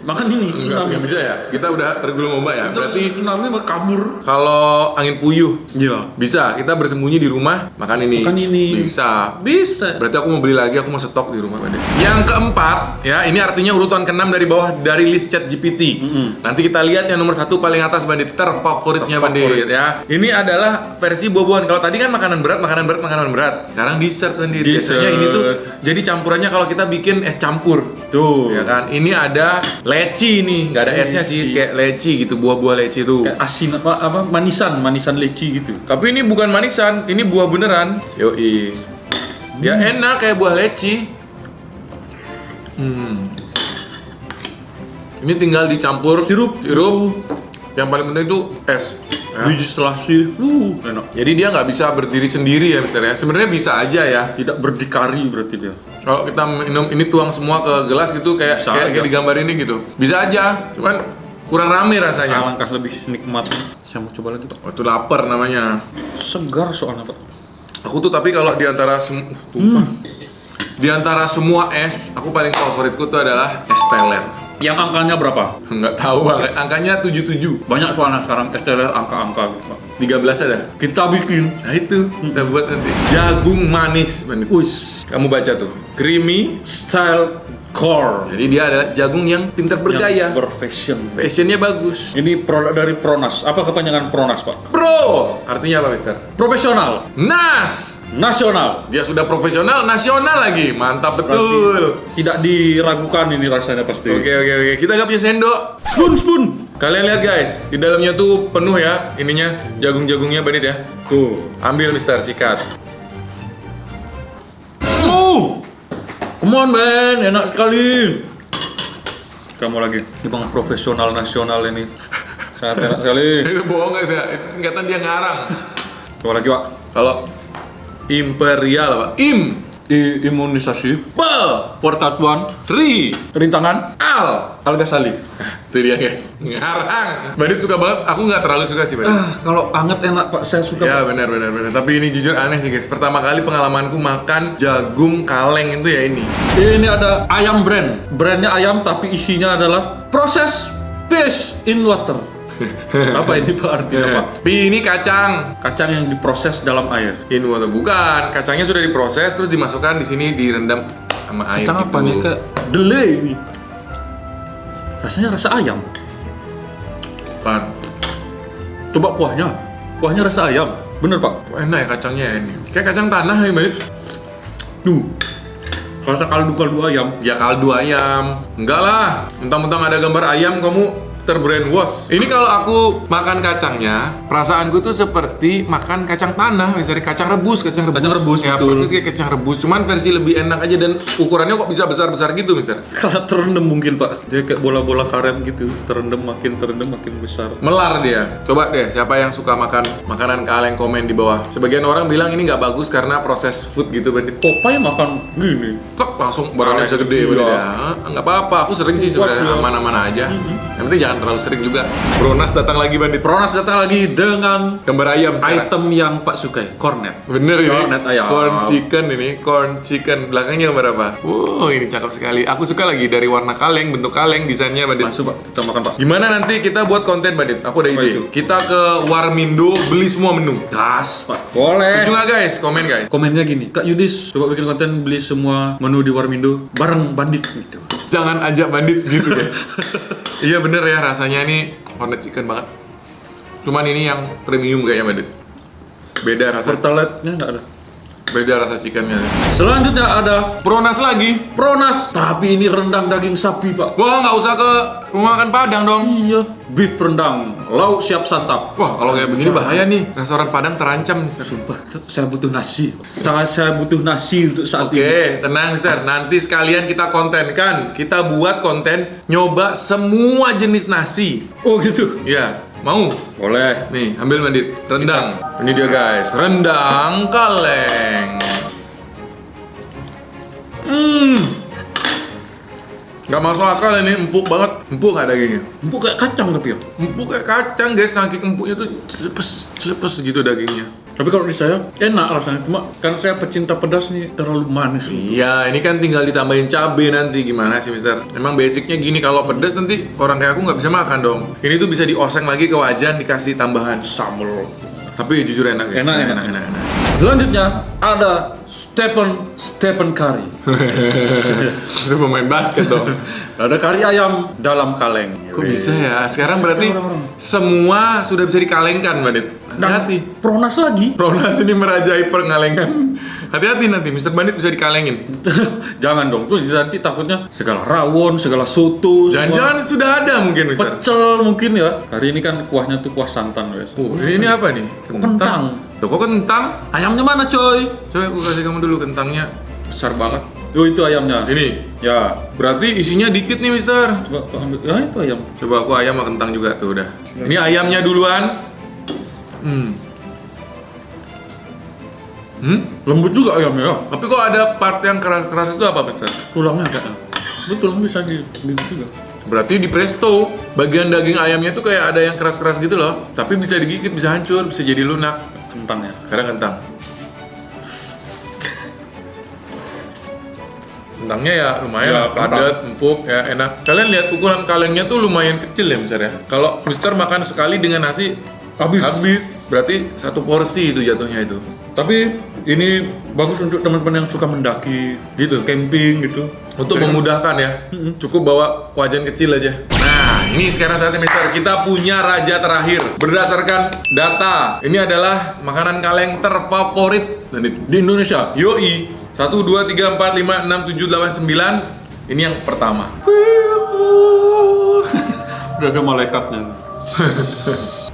Makan ini. Enggak bisa ya? Kita udah tergulung ombak ya? Berarti namanya mau kabur. kalau angin puyuh Iya. bisa, kita bersembunyi di rumah makan ini. Makan ini. Bisa. Bisa. Berarti aku mau beli lagi, aku mau stok di rumah. Yang keempat, ya ini artinya urutan ke-6 dari bawah dari list ChatGPT. Nanti kita lihat yang nomor 1 paling atas Bandit, terfavoritnya Bandit ya. Ini adalah versi buah-buahan. Kalau tadi kan makanan berat. Sekarang dessert Bandit. Biasanya ini tuh jadi campurannya kalau kita bikin es campur. Tuh. Ya kan? Ini ada leci nih, nggak ada esnya sih, kayak leci gitu, buah-buah leci tuh. Kayak asin apa manisan leci gitu. Tapi ini bukan manisan, ini buah beneran. Yoi. Ya enak kayak buah leci. Ini tinggal dicampur sirup. Yang paling penting itu es. Ya. Biji selasi, enak. Jadi dia nggak bisa berdiri sendiri ya misalnya. Sebenarnya bisa aja ya. Tidak berdikari berarti dia. Kalau kita minum ini tuang semua ke gelas gitu kayak kayak digambar ini gitu. Bisa aja, cuman kurang rame rasanya. Alangkah lebih nikmat. Saya mau coba lagi, Pak. Waktu lapar namanya. Segar soalnya, Pak. Aku tuh tapi kalau di antara di antara semua es, aku paling favoritku tuh adalah es teler. Yang angkanya berapa? Nggak tahu, angkanya 77. Banyak soalnya sekarang es teler angka-angka gitu, Pak. 13 ada. Kita bikin. Nah itu, kita buat nanti. Jagung manis, Bandit. Wis. Kamu baca tuh, creamy Style core. Jadi dia adalah jagung yang pintar bergaya. Yang berfashion. Fashionnya bagus. Ini produk dari Pronas. Apa kepanjangan Pronas, Pak? Pro, artinya apa, Mister? Profesional. Nas. Nasional. Dia sudah profesional, nasional lagi. Mantap betul. Tidak diragukan ini rasanya pasti. Oke. Kita nggak punya sendok. Spoon. Kalian lihat guys, di dalamnya tuh penuh ya ininya, jagung-jagungnya Bandit ya. Tuh. Ambil Mister, sikat. Come on man, enak sekali. Kamu lagi. Ini bang profesional nasional ini. Sangat enak sekali. Itu bohong guys ya, itu singkatan dia ngarang. Coba lagi, Pak. Kalau imperial apa? Imunisasi. Persatuan. Rintangan. Al-Ghazali. Itu dia guys, ngarang. Bandit suka banget, aku nggak terlalu suka sih Bandit. Kalau anget enak Pak, saya suka. Ya benar. Tapi ini jujur aneh sih guys. Pertama kali pengalamanku makan jagung kaleng itu ya ini. Ini ada ayam brandnya ayam tapi isinya adalah proses fish in water. Apa ini Pak artinya Pak? Ini kacang yang diproses dalam air. in water bukan, kacangnya sudah diproses terus dimasukkan di sini direndam sama air. Kacang gitu. apa nih kayak delay ini? Rasanya rasa ayam. Kan. Coba kuahnya rasa ayam. Bener Pak? Enak ya kacangnya ini. Kayak kacang tanah ya Bandit. Duh. Rasa kaldu ayam. Ya kaldu ayam. Enggak lah. Mentang-mentang ada gambar ayam kamu terbrainwash. Ini kalau aku makan kacangnya, perasaanku tuh seperti makan kacang tanah, misalnya kacang rebus. Kacang rebus, ya, betul. persis kayak kacang rebus, cuman versi lebih enak aja dan ukurannya kok bisa besar-besar gitu, Mister. Karena terendam mungkin Pak. Dia kayak bola-bola karet gitu. Terendam makin besar. Melar dia. Coba deh, siapa yang suka makan makanan kaleng komen di bawah. Sebagian orang bilang ini nggak bagus karena proses food gitu, Bandit. Popeye makan gini. Kok langsung badannya bisa gede, Bandit ya. Nggak apa-apa, aku sering sih sebenarnya aman-aman aja. Yang penting jangan terlalu sering juga. Pronas datang lagi Bandit. Pronas datang lagi dengan Gambar ayam sekarang. item yang Pak sukai, cornet. Bener ini. Cornet ayam. Corn chicken. Belakangnya gambar apa? Wow, ini cakep sekali. Aku suka lagi dari warna kaleng, bentuk kaleng, desainnya Bandit. Masuk Pak, kita makan Pak. Gimana nanti kita buat konten Bandit? Aku ada Apa ide. itu? Kita ke Warmindo beli semua menu. Gas Pak. Boleh. Setuju nggak guys? Komen guys. Komennya gini, Kak Yudis, coba bikin konten beli semua menu di Warmindo bareng Bandit gitu. Jangan ajak Bandit gitu guys. Iya bener ya, rasanya ini cornet chicken banget. Cuman ini yang premium kayaknya Bandit. Beda rasa. Pertalite-nya nggak ada. Beda rasa chickennya. Selanjutnya ada Pronas lagi. Pronas, tapi ini rendang daging sapi Pak. Wah, nggak usah ke rumah makan Padang dong. Iya, beef rendang, lauk siap santap. Wah, kalau kayak begini bahaya nih. Restoran Padang terancam, Mister. Sumpah, saya butuh nasi. Saya butuh nasi untuk saat ini. Oke, tenang, Mister. Nanti sekalian kita kontenkan. Kita buat konten nyoba semua jenis nasi. Oh gitu. Iya, mau? Boleh. Nih, ambil Bandit. Rendang. Ini dia guys, rendang kaleng. Gak masuk akal ini, empuk banget. Empuk gak dagingnya? Empuk kayak kacang tapi ya. Empuk kayak kacang guys, saking empuknya tuh cepes gitu dagingnya. Tapi kalau di saya enak rasanya, cuma karena saya pecinta pedas nih terlalu manis. Iya, ini kan tinggal ditambahin cabai nanti gimana sih, Mister? Emang basicnya gini, kalau pedas nanti orang kayak aku nggak bisa makan dong. Ini tuh bisa dioseng lagi ke wajan, dikasih tambahan Sambal. tapi jujur enak ya. Enak. Selanjutnya ada Stephen Curry. Itu pemain basket dong. Ada kari ayam dalam kaleng. Kok bisa ya? Sekarang berarti semua sudah bisa dikalengkan, Bandit. Hati-hati. Pronas lagi. Pronas ini merajai pengalengan. Hati-hati nanti, Mr. Bandit bisa dikalengin. Jangan dong, tuh nanti takutnya segala rawon, segala soto, Jangan-jangan sudah ada mungkin, Mr. pecel mungkin ya. Kali ini kan kuahnya tuh kuah santan, guys. Ini apa nih? Kentang. Loh, kok kentang? Ayamnya mana, coy? Coba aku kasih kamu dulu, kentangnya besar banget. Yo, itu ayamnya. Ini, Ya, berarti isinya dikit nih, Mister. coba kau ambil. Ya, itu ayam. Coba aku ayam sama kentang juga tuh udah. Ini ayamnya duluan. Lembut juga ayamnya ya. Tapi kok ada part yang keras-keras itu apa, Mister? Tulangnya kayaknya. Betul, bisa di juga. Berarti di presto, bagian daging ayamnya tuh kayak ada yang keras-keras gitu loh. Tapi bisa digigit, bisa hancur, bisa jadi lunak. Kentangnya. Karena kentang. Kentangnya ya lumayan Ya, padat, empuk, ya enak. Kalian lihat ukuran kalengnya tuh lumayan kecil ya, Mister ya. Kalau Mister makan sekali dengan nasi habis. Berarti satu porsi itu jatuhnya itu. Tapi ini bagus untuk teman-teman yang suka mendaki, gitu, camping gitu. Untuk memudahkan ya, cukup bawa wajan kecil aja. Nah, ini sekarang saatnya, Mister, kita punya raja terakhir. Berdasarkan data, ini adalah makanan kaleng terfavorit Di Indonesia. Yoi. 1, 2, 3, 4, 5, 6, 7, 8, 9. Ini yang pertama. Udah ada malaikatnya.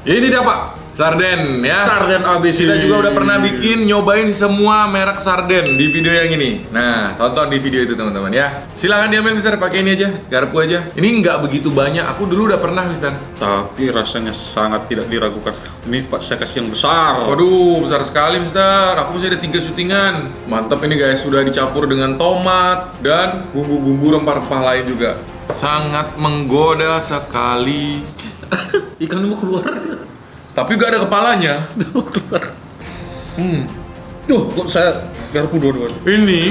Ini dia, Pak. Sarden ya. Sarden ABC. Kita juga udah pernah bikin nyobain semua merek sarden di video yang ini. Nah, tonton di video itu teman-teman ya. Silahkan diambil, Mister, pakai ini aja, garpu aja. Ini nggak begitu banyak. Aku dulu udah pernah, Mister. Tapi rasanya sangat tidak diragukan. Ini Pak, saya kasih yang besar. Waduh, besar sekali, Mister. Aku masih ada 3 syutingan. Mantap ini, guys. Sudah dicampur dengan tomat dan bumbu-bumbu rempah-rempah lain juga. Sangat menggoda sekali. Ikan mau keluar. Tapi gak ada kepalanya. Mau keluar. Kok saya garpu dua-dua. Ini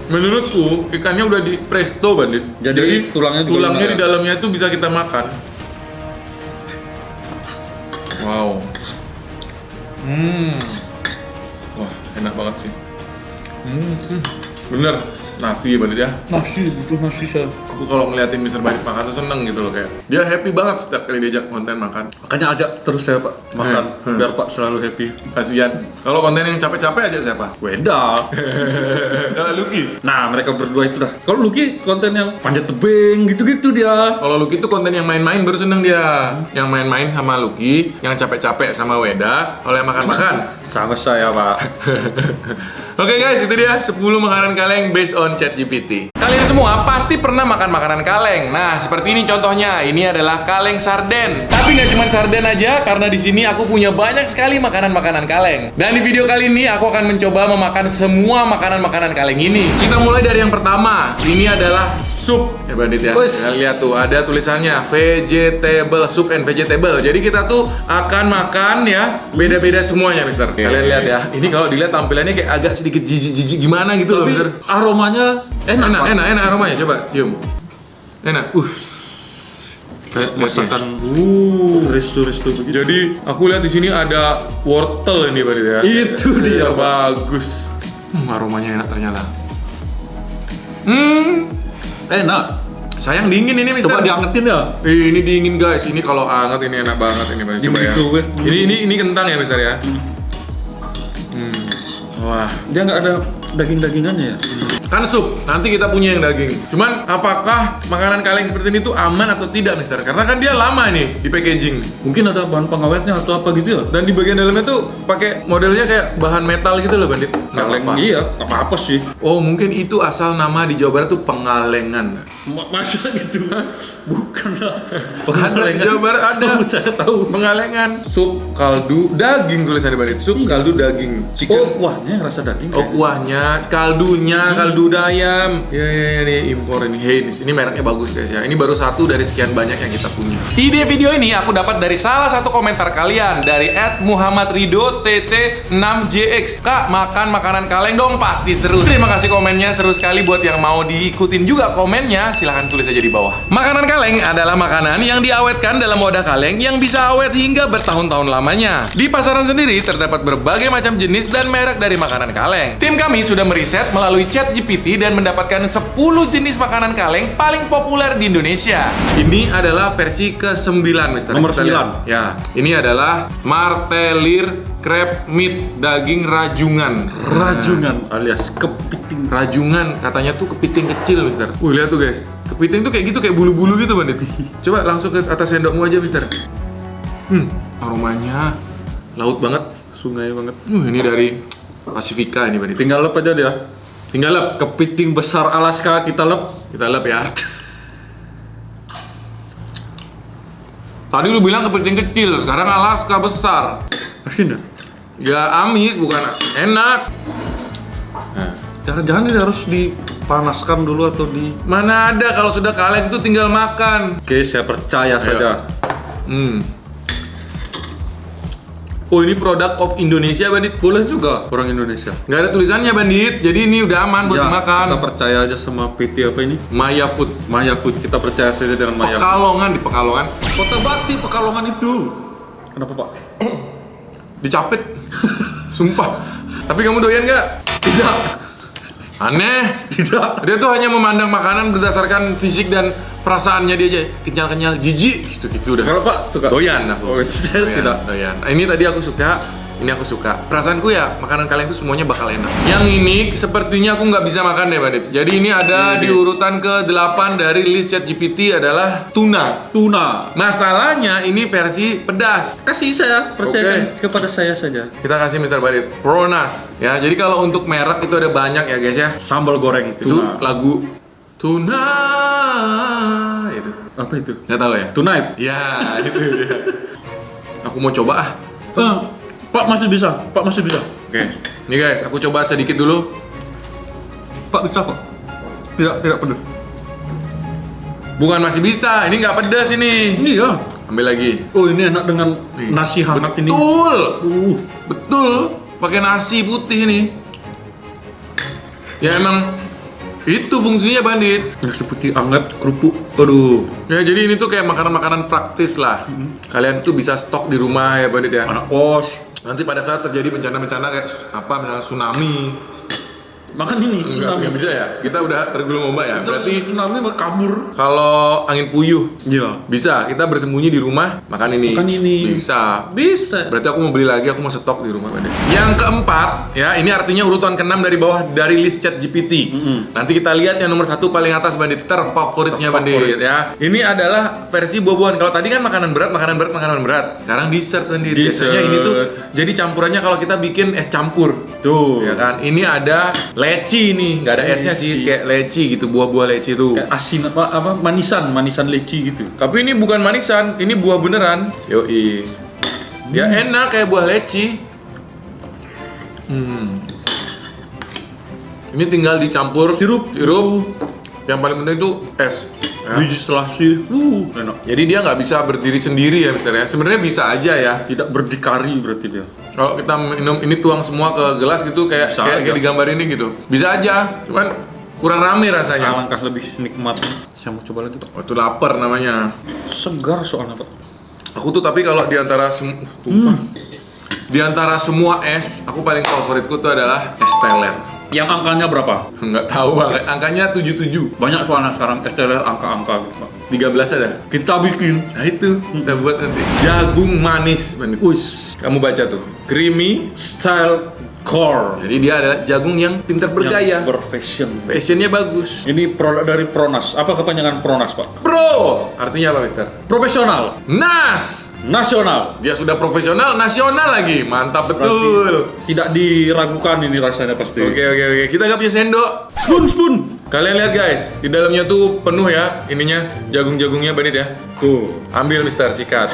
menurutku ikannya udah di presto, Bandit. Jadi tulangnya di dalamnya itu bisa kita makan. Wow. Wah, enak banget sih. Bener, nasi, Bandit ya. Nasi, butuh nasi saya. Aku kalau ngeliatin Mr. Bandit makan tuh seneng gitu loh, kayak dia happy banget setiap kali diajak konten makan. Makanya ajak terus saya, Pak, makan biar Pak selalu happy. Kasian. Kalau konten yang capek-capek aja siapa? Wenda. Kalau Lucky. Nah, mereka berdua itu dah. Kalau Lucky konten yang panjat tebing gitu-gitu dia. Kalau Lucky tuh konten yang main-main baru seneng dia. Yang main-main sama Lucky, yang capek-capek sama Weda, kalau yang makan-makan Sama saya, Pak. Oke guys, itu dia 10 makanan kaleng based on ChatGPT. Kalian semua pasti pernah makan makanan kaleng. Nah, seperti ini contohnya. Ini adalah kaleng sarden. Tapi nggak cuma sarden aja, karena di sini aku punya banyak sekali makanan-makanan kaleng. Dan di video kali ini aku akan mencoba memakan semua makanan-makanan kaleng ini. Kita mulai dari yang pertama. Ini adalah sup. Ya, Bandit ya. Kalian lihat tuh, ada tulisannya vegetable soup and vegetable. Jadi kita tuh akan makan ya beda-beda semuanya, Mister. Kalian lihat ya. Ini kalau dilihat tampilannya kayak agak sedikit jijik-jijik gimana gitu loh, Mister. Aromanya Enak aromanya, coba cium. Enak. Kayak masakan resto-resto begitu. Jadi aku lihat di sini ada wortel ini, Bandit ya. Itu dia, Pak. Bagus. Aromanya enak ternyata. Enak. Sayang dingin ini, Mister. Coba diangetin ya. Ini dingin, guys. Ini kalau anget ini enak banget ini, Bandit. Coba ya. Ini kentang ya, Mister ya. Wah, Dia nggak ada daging-dagingannya ya. kan sup, nanti kita punya yang daging. Cuman apakah makanan kaleng seperti ini tuh aman atau tidak, Mister? Karena kan dia lama nih di packaging. Mungkin ada bahan pengawetnya atau apa gitu ya. Dan di bagian dalamnya tuh pakai modelnya kayak bahan metal gitu loh, Bandit. Nggak Kaleng, apa-apa. iya, apa-apa sih. Oh, mungkin itu asal nama di Jawa Barat tuh pengalengan. Masa gitu? Bukan lah. Ada di Jawa Barat ada. Saya tahu. Pengalengan, sup kaldu daging tulisannya, Bandit. Sup kaldu daging. Oh, kuahnya rasa daging. Oh, kuahnya, kaldunya duda ayam. Ya nih impor ini Heinz. Ini mereknya bagus guys ya. Ini baru satu dari sekian banyak yang kita punya. Ide video ini aku dapat dari salah satu komentar kalian dari @muhammadrido_tt6jx. Kak, makan makanan kaleng dong, pasti seru. Terima kasih komennya, seru sekali. Buat yang mau diikutin juga komennya, silahkan tulis aja di bawah. Makanan kaleng adalah makanan yang diawetkan dalam wadah kaleng yang bisa awet hingga bertahun-tahun lamanya. Di pasaran sendiri terdapat berbagai macam jenis dan merek dari makanan kaleng. Tim kami sudah meriset melalui ChatGPT dan mendapatkan 10 jenis makanan kaleng paling populer di Indonesia. Ini adalah versi ke-9, Mister. Nomor 9. Ya, ini adalah martelir crab meat daging rajungan. Rajungan alias kepiting. Rajungan katanya tuh kepiting kecil, Mister. Lihat tuh guys. Kepiting tuh kayak gitu, kayak bulu-bulu gitu, Bandit. Coba langsung ke atas sendokmu aja, Mister. Aromanya laut banget, Sungai banget. ini dari Pasifika ini, Bandit. Tinggal lep aja dia. Tinggal lep. Kepiting besar Alaska kita lep. Kita lep ya. Tadi lu bilang kepiting kecil, sekarang Alaska besar. Asin ya? Ya amis, bukan enak. Nah, Jangan-jangan ini harus dipanaskan dulu atau di... mana ada kalau sudah kaleng itu tinggal makan. Oke, saya percaya saja. Oh, ini produk of Indonesia, Bandit. Boleh juga orang Indonesia. Nggak ada tulisannya, Bandit. Jadi ini udah aman buat Ya, dimakan. kita percaya aja sama PT apa ini? Maya Food. Maya Food. Kita percaya saja dengan Maya Food. Pekalongan, di Pekalongan. Kota Bakti Pekalongan itu. Kenapa, Pak? Dicapit. Sumpah. Tapi kamu doyan nggak? Tidak. Aneh. Tidak. Dia tuh hanya memandang makanan berdasarkan fisik dan perasaannya dia aja. Kenyal-kenyal, jijik, gitu-gitu udah. Kalau Pak suka? Doyan aku. Oh, saya tidak. Doyan. Nah, ini tadi aku suka. Ini aku suka. Perasaanku ya, makanan kalian tuh semuanya bakal enak. Yang ini sepertinya aku nggak bisa makan deh, Bandit. Jadi ini ada di urutan ke-8 dari list ChatGPT adalah tuna. Tuna. Masalahnya ini versi pedas. Kasih saya, percayakan kepada saya saja. Kita kasih Mr. Bandit. Pronas. Ya, jadi kalau untuk merek itu ada banyak ya, guys ya. Sambal goreng Itu tuna. lagu Tuna itu. Apa itu? Nggak tahu ya? Tonight. Ya, itu dia. Aku mau coba ah. Pak masih bisa. Pak masih bisa. Oke. Nih guys, aku coba sedikit dulu. Pak bisa kok. Tidak pedas. Bukan masih bisa, ini nggak pedas ini. Iya. Ambil lagi. Oh, ini enak dengan Nih. nasi hangat ini. Betul. Betul. Pakai nasi putih nih. Ya emang itu fungsinya, Bandit. Nasi putih hangat, kerupuk. Aduh. Ya jadi ini tuh kayak makanan-makanan praktis lah. Kalian tuh bisa stok di rumah ya, Bandit ya. Anak kos. Nanti pada saat terjadi bencana-bencana kayak apa misalnya tsunami. Makan ini. Nggak bisa ya. Kita udah tergulung ombak ya. Berarti tsunami mau kabur. kalau angin puyuh Iya. bisa, kita bersembunyi di rumah makan ini. Makan ini. Bisa. Bisa. Berarti aku mau beli lagi, aku mau stok di rumah, Bandit. Yang keempat, ya ini artinya urutan ke-6 dari bawah dari list ChatGPT. Nanti kita lihat yang nomor 1 paling atas, Bandit. Terfavoritnya, Bandit ya. Ini adalah versi buah-buahan. Kalau tadi kan makanan berat. Sekarang dessert, Bandit. Dessert. Biasanya ini tuh jadi campurannya kalau kita bikin es campur. Tuh. Ya kan? Ini ada leci nih, nggak ada esnya sih, kayak leci gitu, buah-buah leci tuh. Kayak asin apa manisan leci gitu. Tapi ini bukan manisan, ini buah beneran. Yoi. Ya enak kayak buah leci. Ini tinggal dicampur Sirup. Yang paling penting itu es. Ya. Biji selasi. Enak. Jadi dia nggak bisa berdiri sendiri ya misalnya. Sebenarnya bisa aja ya. Tidak berdikari berarti dia. Kalau kita minum ini tuang semua ke gelas gitu kayak Bisa kayak aja. di gambar ini gitu. Bisa aja. Cuman kurang rame rasanya. Alangkah lebih nikmat. Saya mau coba lagi, Pak. Oh, itu lapar namanya. Segar soalnya, Pak. Aku tuh tapi kalau di antara di antara semua es, aku paling favoritku tuh adalah es teler. Yang angkanya berapa? Nggak tahu, angkanya 77. Banyak soalnya sekarang STLR angka-angka gitu, Pak. 13 ada. Kita bikin. Nah itu, kita buat nanti. Jagung manis, Bandit. Wis. Kamu baca tuh. Creamy. Style core. Jadi dia adalah jagung yang pintar bergaya. Yang berfashion. Fashionnya bagus. Ini produk dari Pronas. Apa kepanjangan Pronas, Pak? Pro, artinya apa, Mister? Profesional. Nas. Nasional. Dia sudah profesional, nasional lagi. Mantap Berarti betul. tidak diragukan ini rasanya pasti. Oke. Kita nggak punya sendok. Spoon. Kalian lihat guys, di dalamnya tuh penuh ya ininya jagung-jagungnya, Bandit ya. Tuh. Ambil, Mister, sikat.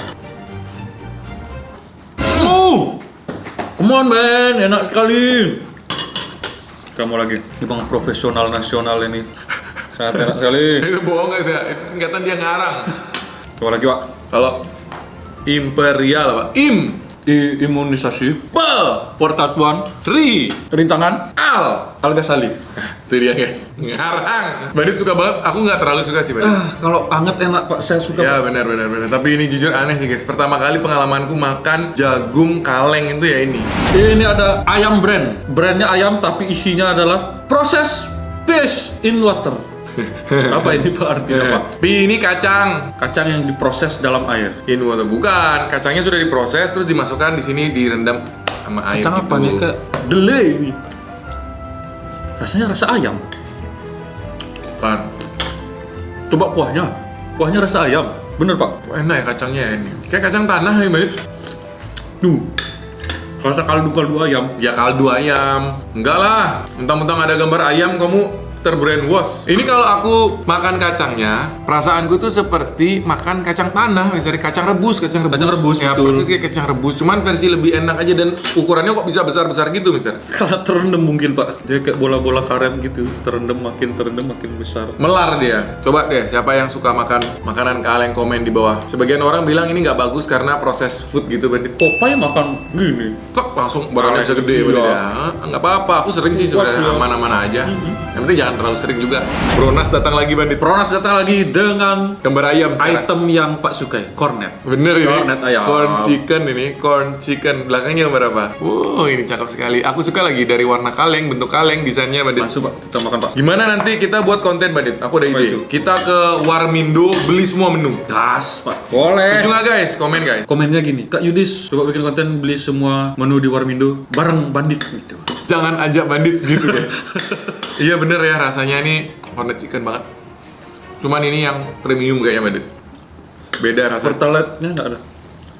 Come on, man. Enak sekali. Kamu lagi. Ini bang profesional nasional ini. Sangat enak sekali. Itu bohong guys ya, itu singkatan dia ngarang. Coba lagi pak. Kalau Imperial apa? Imunisasi. Persatuan. Rintangan. Al Ghazali. Itu dia guys, ngarang. Bandit suka banget, aku nggak terlalu suka sih Bandit. Kalau anget enak pak, saya suka. Ya Pak. benar. Tapi ini jujur aneh sih guys. Pertama kali pengalamanku makan jagung kaleng itu ya ini. Ini ada ayam brand. Brandnya ayam tapi isinya adalah proses fish in water. Apa ini pak artinya pak? Ini kacang. Kacang yang diproses dalam air. In water bukan, kacangnya sudah diproses terus dimasukkan di sini direndam sama air. Kacang apa nih? Kayak delay ini. Rasanya rasa ayam. Kan. Coba kuahnya. Kuahnya rasa ayam. Bener pak? Wah, enak ya kacangnya ini. Kayak kacang tanah ya Bandit. Duh. Rasa kaldu ayam. Ya kaldu ayam. Enggak lah. Mentang-mentang ada gambar ayam kamu terbrainwash. Ini kalau aku makan kacangnya, perasaanku tuh seperti makan kacang tanah, misalnya kacang rebus. Kacang rebus, ya, betul. persis kayak kacang rebus, cuman versi lebih enak aja dan ukurannya kok bisa besar-besar gitu, misalnya. Karena terendam mungkin pak. Dia kayak bola-bola karet gitu. Terendam makin besar. Melar dia. Coba deh, siapa yang suka makan makanan kaleng komen di bawah. Sebagian orang bilang ini nggak bagus karena proses food gitu, Bandit. Popeye makan gini. Kok langsung badannya bisa gede, Iya. Bandit ya? Nggak apa-apa, aku sering sih sebenarnya aman-aman aja. Yang penting jangan terlalu sering juga. Pronas datang lagi Bandit. Pronas datang lagi dengan Gambar ayam sekarang. item yang Pak sukai, cornet. Bener ini. Cornet ayam. Corn chicken ini, corn chicken. Belakangnya gambar apa? Wow, ini cakep sekali. Aku suka lagi dari warna kaleng, bentuk kaleng, desainnya Bandit. Masuk Pak, kita makan Pak. Gimana nanti kita buat konten Bandit? Aku ada Apa ide. itu? Kita ke Warmindo beli semua menu. Gas Pak. Boleh. Setuju nggak guys? Komen guys. Komennya gini, Kak Yudis, coba bikin konten beli semua menu di Warmindo bareng Bandit gitu. Jangan ajak Bandit gitu guys. Iya bener ya, rasanya ini cornet chicken banget. Cuman ini yang premium kayaknya Bandit. Beda rasa. Pertalite-nya nggak ada.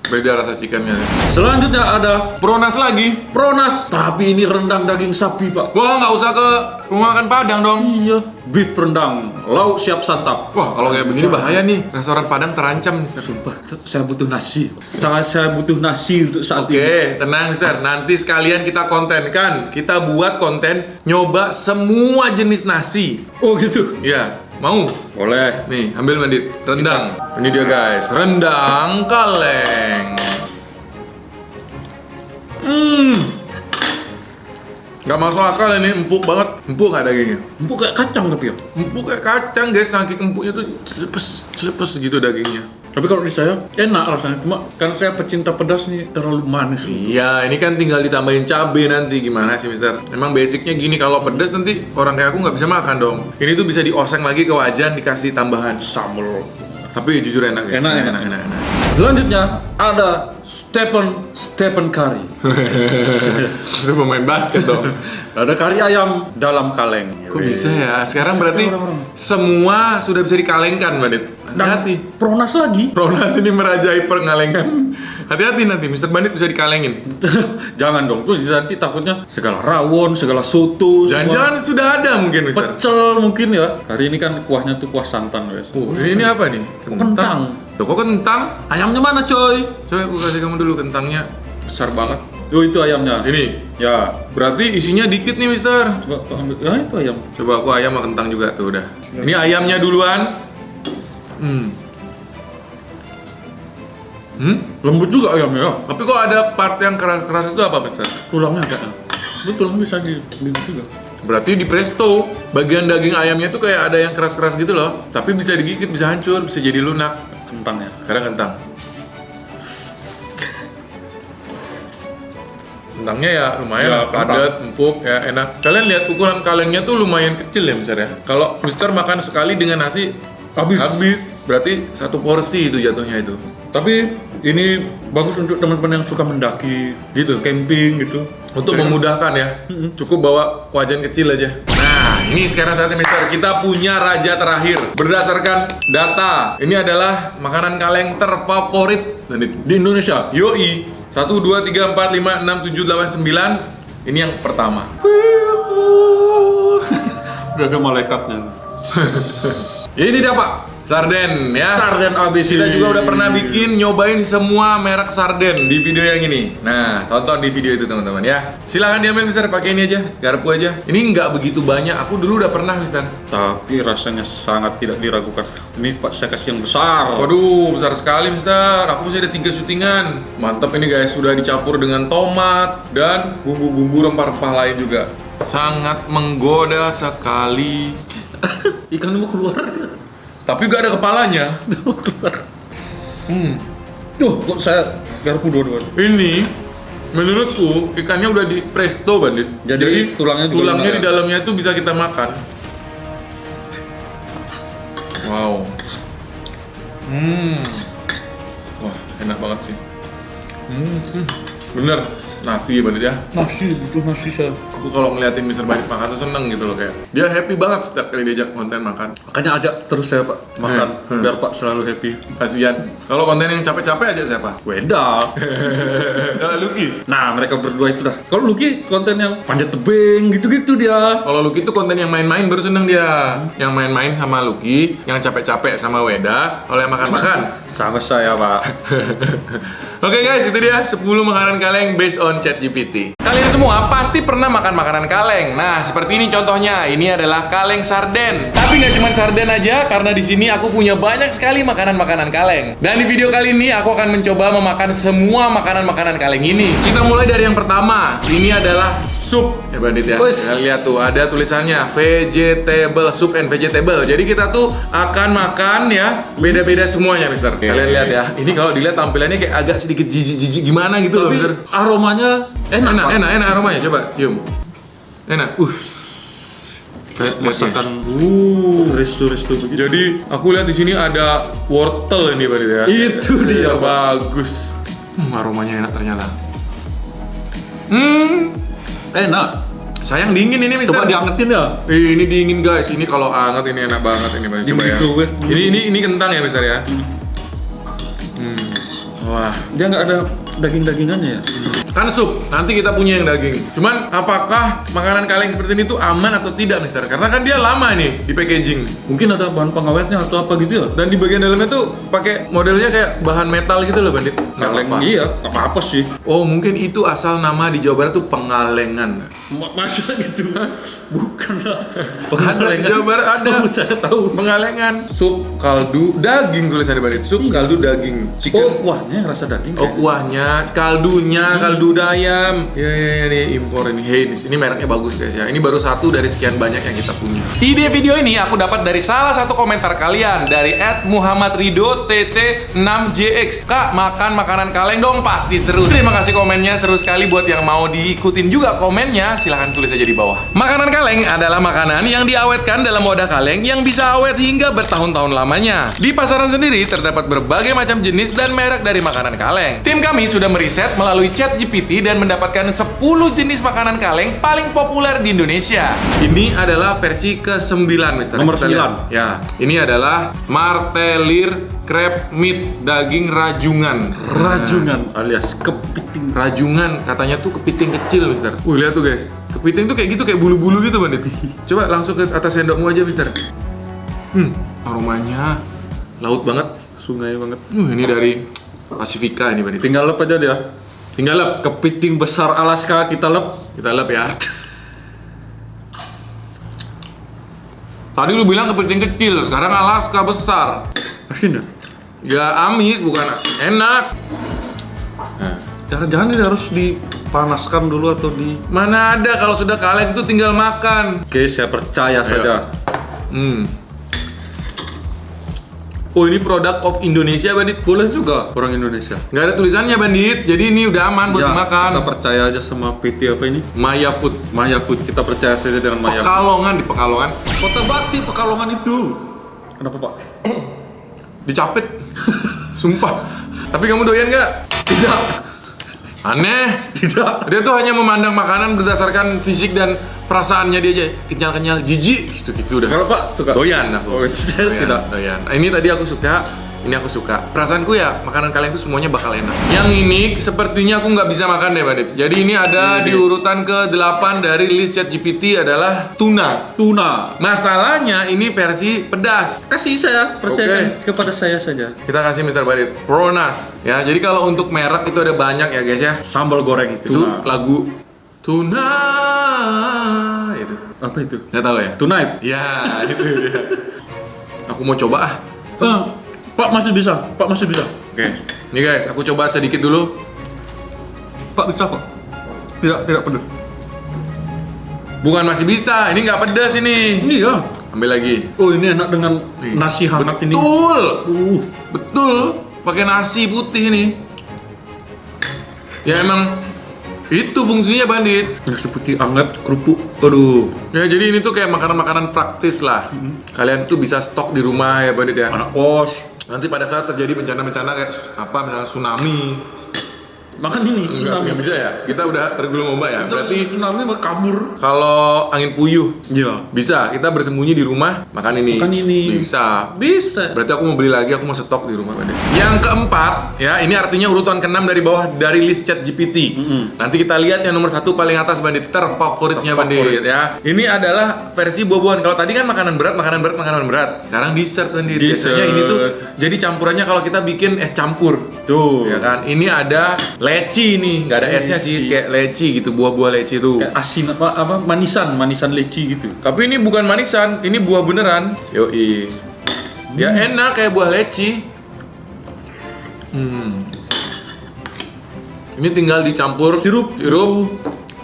Beda rasa chickennya. Selanjutnya ada Pronas lagi. Pronas, tapi ini rendang daging sapi Pak. Wah, nggak usah ke rumah makan Padang dong. Iya, beef rendang, lauk siap santap. Wah, kalau kayak begini bahaya nih. Restoran Padang terancam, Mister. Sumpah, saya butuh nasi. Sangat saya butuh nasi untuk saat ini. Oke, tenang Mister. Nanti sekalian kita kontenkan. Kita buat konten nyoba semua jenis nasi. Oh gitu. Iya, mau? Boleh. Nih, ambil Bandit. Rendang. Ini dia guys, rendang kaleng. Nggak masuk akal ini, empuk banget. Empuk nggak dagingnya? Empuk kayak kacang tapi ya. Empuk kayak kacang guys, saking empuknya tuh cepes gitu dagingnya. Tapi kalau di saya enak rasanya, cuma karena saya pecinta pedas nih terlalu manis. Iya, ini kan tinggal ditambahin cabai nanti. Gimana sih Mister? Emang basicnya gini, kalau pedas nanti orang kayak aku nggak bisa makan dong. Ini tuh bisa dioseng lagi ke wajan, dikasih tambahan Sambal. tapi jujur enak ya. Enak. Selanjutnya ada Stephen Curry. Itu pemain basket dong. Ada kari ayam dalam kaleng. Kok bisa ya? Sekarang berarti Orang-orang. semua sudah bisa dikalengkan, Bandit. Hati-hati. Pronas lagi. Pronas ini merajai pengalengan. Hati-hati nanti, Mr. Bandit bisa dikalengin. Jangan dong, tuh nanti takutnya segala rawon, segala soto, Jangan-jangan sudah ada mungkin, Mr. pecel mungkin ya. Hari ini kan kuahnya tuh kuah santan, guys. Ini apa nih? Kentang. Loh, kok kentang? Ayamnya mana, coy? Coba aku kasih kamu dulu kentangnya. Besar banget. Yo, itu ayamnya. Ini. Ya. Berarti isinya dikit nih, Mister. Coba kau ambil. Ya, itu ayam. Coba aku ayam sama kentang juga tuh udah. Ini ayamnya duluan. Lembut juga ayamnya ya. Tapi kok ada part yang keras-keras itu apa, Mister? Tulangnya kayaknya. Itu tulang bisa di juga. Berarti di presto, bagian daging ayamnya tuh kayak ada yang keras-keras gitu loh. Tapi bisa digigit, bisa hancur, bisa jadi lunak. Kentangnya. Sekarang kentang. Kentangnya ya lumayan Ya, lah, padat, empuk, ya enak. Kalian lihat ukuran kalengnya tuh lumayan kecil ya, Mister ya. Kalau Mister makan sekali dengan nasi habis. Berarti satu porsi itu jatuhnya itu. Tapi ini bagus untuk teman-teman yang suka mendaki, Gitu. camping gitu. Untuk memudahkan ya, cukup bawa wajan kecil aja. Nah, ini sekarang saatnya Mister, kita punya raja terakhir. Berdasarkan data, ini adalah makanan kaleng terfavorit Di Indonesia. Yoi, 1, 2, 3, 4, 5, 6, 7, 8, 9. Ini yang pertama. Udah ada malaikatnya. Ini dia Pak, Sarden ya. Sarden ABC. Kita juga udah pernah bikin nyobain semua merek sarden di video yang ini. Nah, tonton di video itu teman-teman ya. Silahkan diambil Mister, pakai ini aja, garpu aja. Ini nggak begitu banyak. Aku dulu udah pernah Mister. Tapi rasanya sangat tidak diragukan. Ini Pak, saya kasih yang besar. Waduh, besar sekali Mister. Aku masih ada 3 syutingan. Mantap ini guys, sudah dicampur dengan tomat dan bumbu-bumbu rempah-rempah lain juga. Sangat menggoda sekali. Ikan mau keluar. Tapi gak ada kepalanya. Mau keluar. Kok saya garpu dua-dua. Ini menurutku ikannya udah di presto bandit. Jadi tulangnya di dalamnya itu bisa kita makan. Wow. Wah, enak banget sih. Bener, nasi bandit ya. Nasi, butuh nasi saya. Aku kalau ngeliatin Mister Bandit makan tuh seneng gitu loh, kayak dia happy banget setiap kali diajak konten makan. Makanya ajak terus saya Pak makan biar Pak selalu happy. Kasian. Kalau konten yang capek-capek aja siapa? Wenda. Lucky. Nah, mereka berdua itu dah. Kalau Lucky konten yang panjat tebing gitu-gitu dia. Kalau Lucky tuh konten yang main-main baru seneng dia. Yang main-main sama Lucky, yang capek-capek sama Weda, kalau yang makan-makan Sama saya, Pak. Oke guys, itu dia 10 makanan kaleng based on ChatGPT. Kalian semua pasti pernah makan makanan kaleng. Nah, seperti ini contohnya. Ini adalah kaleng sarden. Tapi nggak cuma sarden aja, karena di sini aku punya banyak sekali makanan-makanan kaleng. Dan di video kali ini aku akan mencoba memakan semua makanan-makanan kaleng ini. Kita mulai dari yang pertama. Ini adalah sup. Ya bandit ya. Kalian lihat tuh, ada tulisannya vegetable, soup and vegetable. Jadi kita tuh akan makan ya beda-beda semuanya, Mister. Kalian lihat ya. Ini kalau dilihat tampilannya kayak agak sedikit jijik-jijik gimana gitu loh, Mister. Aromanya Enak aromanya, coba cium. Enak. Kayak masakan resto-resto begitu. Jadi aku lihat di sini ada wortel ini Bandit ya. Itu dia, bagus. Aromanya enak ternyata. Enak. Sayang dingin ini Mister. Coba diangetin ya. Ini dingin guys. Ini kalau anget ini enak banget ini Bandit. Coba ya. Ini kentang ya Mister ya. Wah, dia nggak ada daging-dagingannya ya? Kan sup, nanti kita punya yang daging. Cuman apakah makanan kaleng seperti ini tuh aman atau tidak, Mister? Karena kan dia lama nih di packaging. Mungkin ada bahan pengawetnya atau apa gitu ya? Dan di bagian dalamnya tuh pakai modelnya kayak bahan metal gitu loh, Bandit. Kaleng, iya, apa-apa sih. Oh, mungkin itu asal nama di Jawa Barat tuh pengalengan. Masa gitu? Bukan lah. Ada di Jawa Barat ada. Saya tahu. Pengalengan, sup kaldu daging tulisannya Bandit. Sup kaldu daging chicken. Oh, kuahnya rasa daging. Oh, kuahnya, kaldunya, kaldu ayam. Ya, nih impor ini. Hey, ini mereknya bagus guys ya. Ini baru satu dari sekian banyak yang kita punya. Ide video ini aku dapat dari salah satu komentar kalian dari @muhammadrido_tt6jx. Kak, makan makanan kaleng dong, pasti seru. Terima kasih komennya, seru sekali. Buat yang mau diikutin juga komennya, silahkan tulis aja di bawah. Makanan kaleng adalah makanan yang diawetkan dalam wadah kaleng yang bisa awet hingga bertahun-tahun lamanya. Di pasaran sendiri terdapat berbagai macam jenis dan merek dari makanan kaleng. Tim kami sudah meriset melalui ChatGPT dan mendapatkan 10 jenis makanan kaleng paling populer di Indonesia. Ini adalah versi ke-9, Mister. Nomor 9. Ya, ini adalah martelir crab meat daging rajungan. Rajungan alias kepiting. Rajungan katanya tuh kepiting kecil, Mister. Lihat tuh guys. Kepiting tuh kayak gitu, kayak bulu-bulu gitu, Bandit. Coba langsung ke atas sendokmu aja, Mister. Aromanya laut banget, sungai banget. Ini dari Pasifika ini, Bandit. Tinggal lep aja dia. Tinggal lep. Kepiting besar Alaska kita lep. Kita lep ya. Tadi lu bilang kepiting kecil, sekarang Alaska besar. Asin ya? Ya amis, bukan enak. Nah. Jangan-jangan ini harus dipanaskan dulu atau di... Mana ada, kalau sudah kaleng itu tinggal makan. Oke, saya percaya saja. Oh, ini produk of Indonesia, Bandit. Boleh juga orang Indonesia. Nggak ada tulisannya, Bandit. Jadi ini udah aman buat dimakan. Kita percaya aja sama PT apa ini? Maya Food. Maya Food. Kita percaya saja dengan Maya Food. Pekalongan, di Pekalongan. Kota Bakti Pekalongan itu. Kenapa, Pak? Dicapit. Sumpah. Tapi kamu doyan nggak? Tidak. Aneh. Tidak. Dia tuh hanya memandang makanan berdasarkan fisik dan perasaannya dia aja. Kenyal-kenyal, jijik, gitu-gitu udah. Kalau Pak suka? Doyan aku. Oh, saya tidak. Doyan. Ini tadi aku suka Ini aku suka. Perasaanku ya makanan kaleng itu semuanya bakal enak. Yang ini sepertinya aku nggak bisa makan deh, Bandit. Jadi ini ada di urutan ke-8 dari list ChatGPT adalah tuna. Tuna. Masalahnya ini versi pedas. Kasih saya, percayakan kepada saya saja. Kita kasih Mr. Bandit Pronas. Ya, jadi kalau untuk merek itu ada banyak ya guys ya. Sambal goreng Itu tuna. lagu Tuna itu. Apa itu? Nggak tahu ya? Tonight. Ya, itu dia. Aku mau coba ah. Pak masih bisa. Pak masih bisa. Oke. Nih guys, aku coba sedikit dulu. Pak bisa kok. Tidak pedas. Bukan masih bisa, ini nggak pedas ini. Iya. Ambil lagi. Oh, ini enak dengan Nih. nasi hangat ini. Betul. Betul. Pakai nasi putih ini. Ya emang itu fungsinya Bandit. Nasi putih hangat, kerupuk. Aduh. Ya jadi ini tuh kayak makanan-makanan praktis lah. Kalian tuh bisa stok di rumah ya Bandit ya. Anak kos. Nanti pada saat terjadi bencana-bencana kayak apa misalnya tsunami. Makan ini. Nggak bisa ya. Kita udah tergulung ombak ya. Berarti tsunami mau kabur. kalau angin puyuh Iya. bisa. Kita bersembunyi di rumah makan ini. Makan ini. Bisa. Bisa. Berarti aku mau beli lagi, aku mau stok di rumah Bandit. Yang keempat, ya ini artinya urutan ke-6 dari bawah dari list ChatGPT. Nanti kita lihat yang nomor 1 paling atas Bandit, terfavoritnya Bandit ya. Ini adalah versi buah-buahan. Kalau tadi kan makanan berat. Sekarang dessert Bandit. Dessert. Biasanya ini tuh jadi campurannya kalau kita bikin es campur. Tuh. Ya kan? Ini ada leci nih, nggak ada esnya sih, kayak leci gitu, buah-buah leci tuh. Kayak asin apa manisan leci gitu. Tapi ini bukan manisan, ini buah beneran. Yoi. Ya enak kayak buah leci. Ini tinggal dicampur Sirup.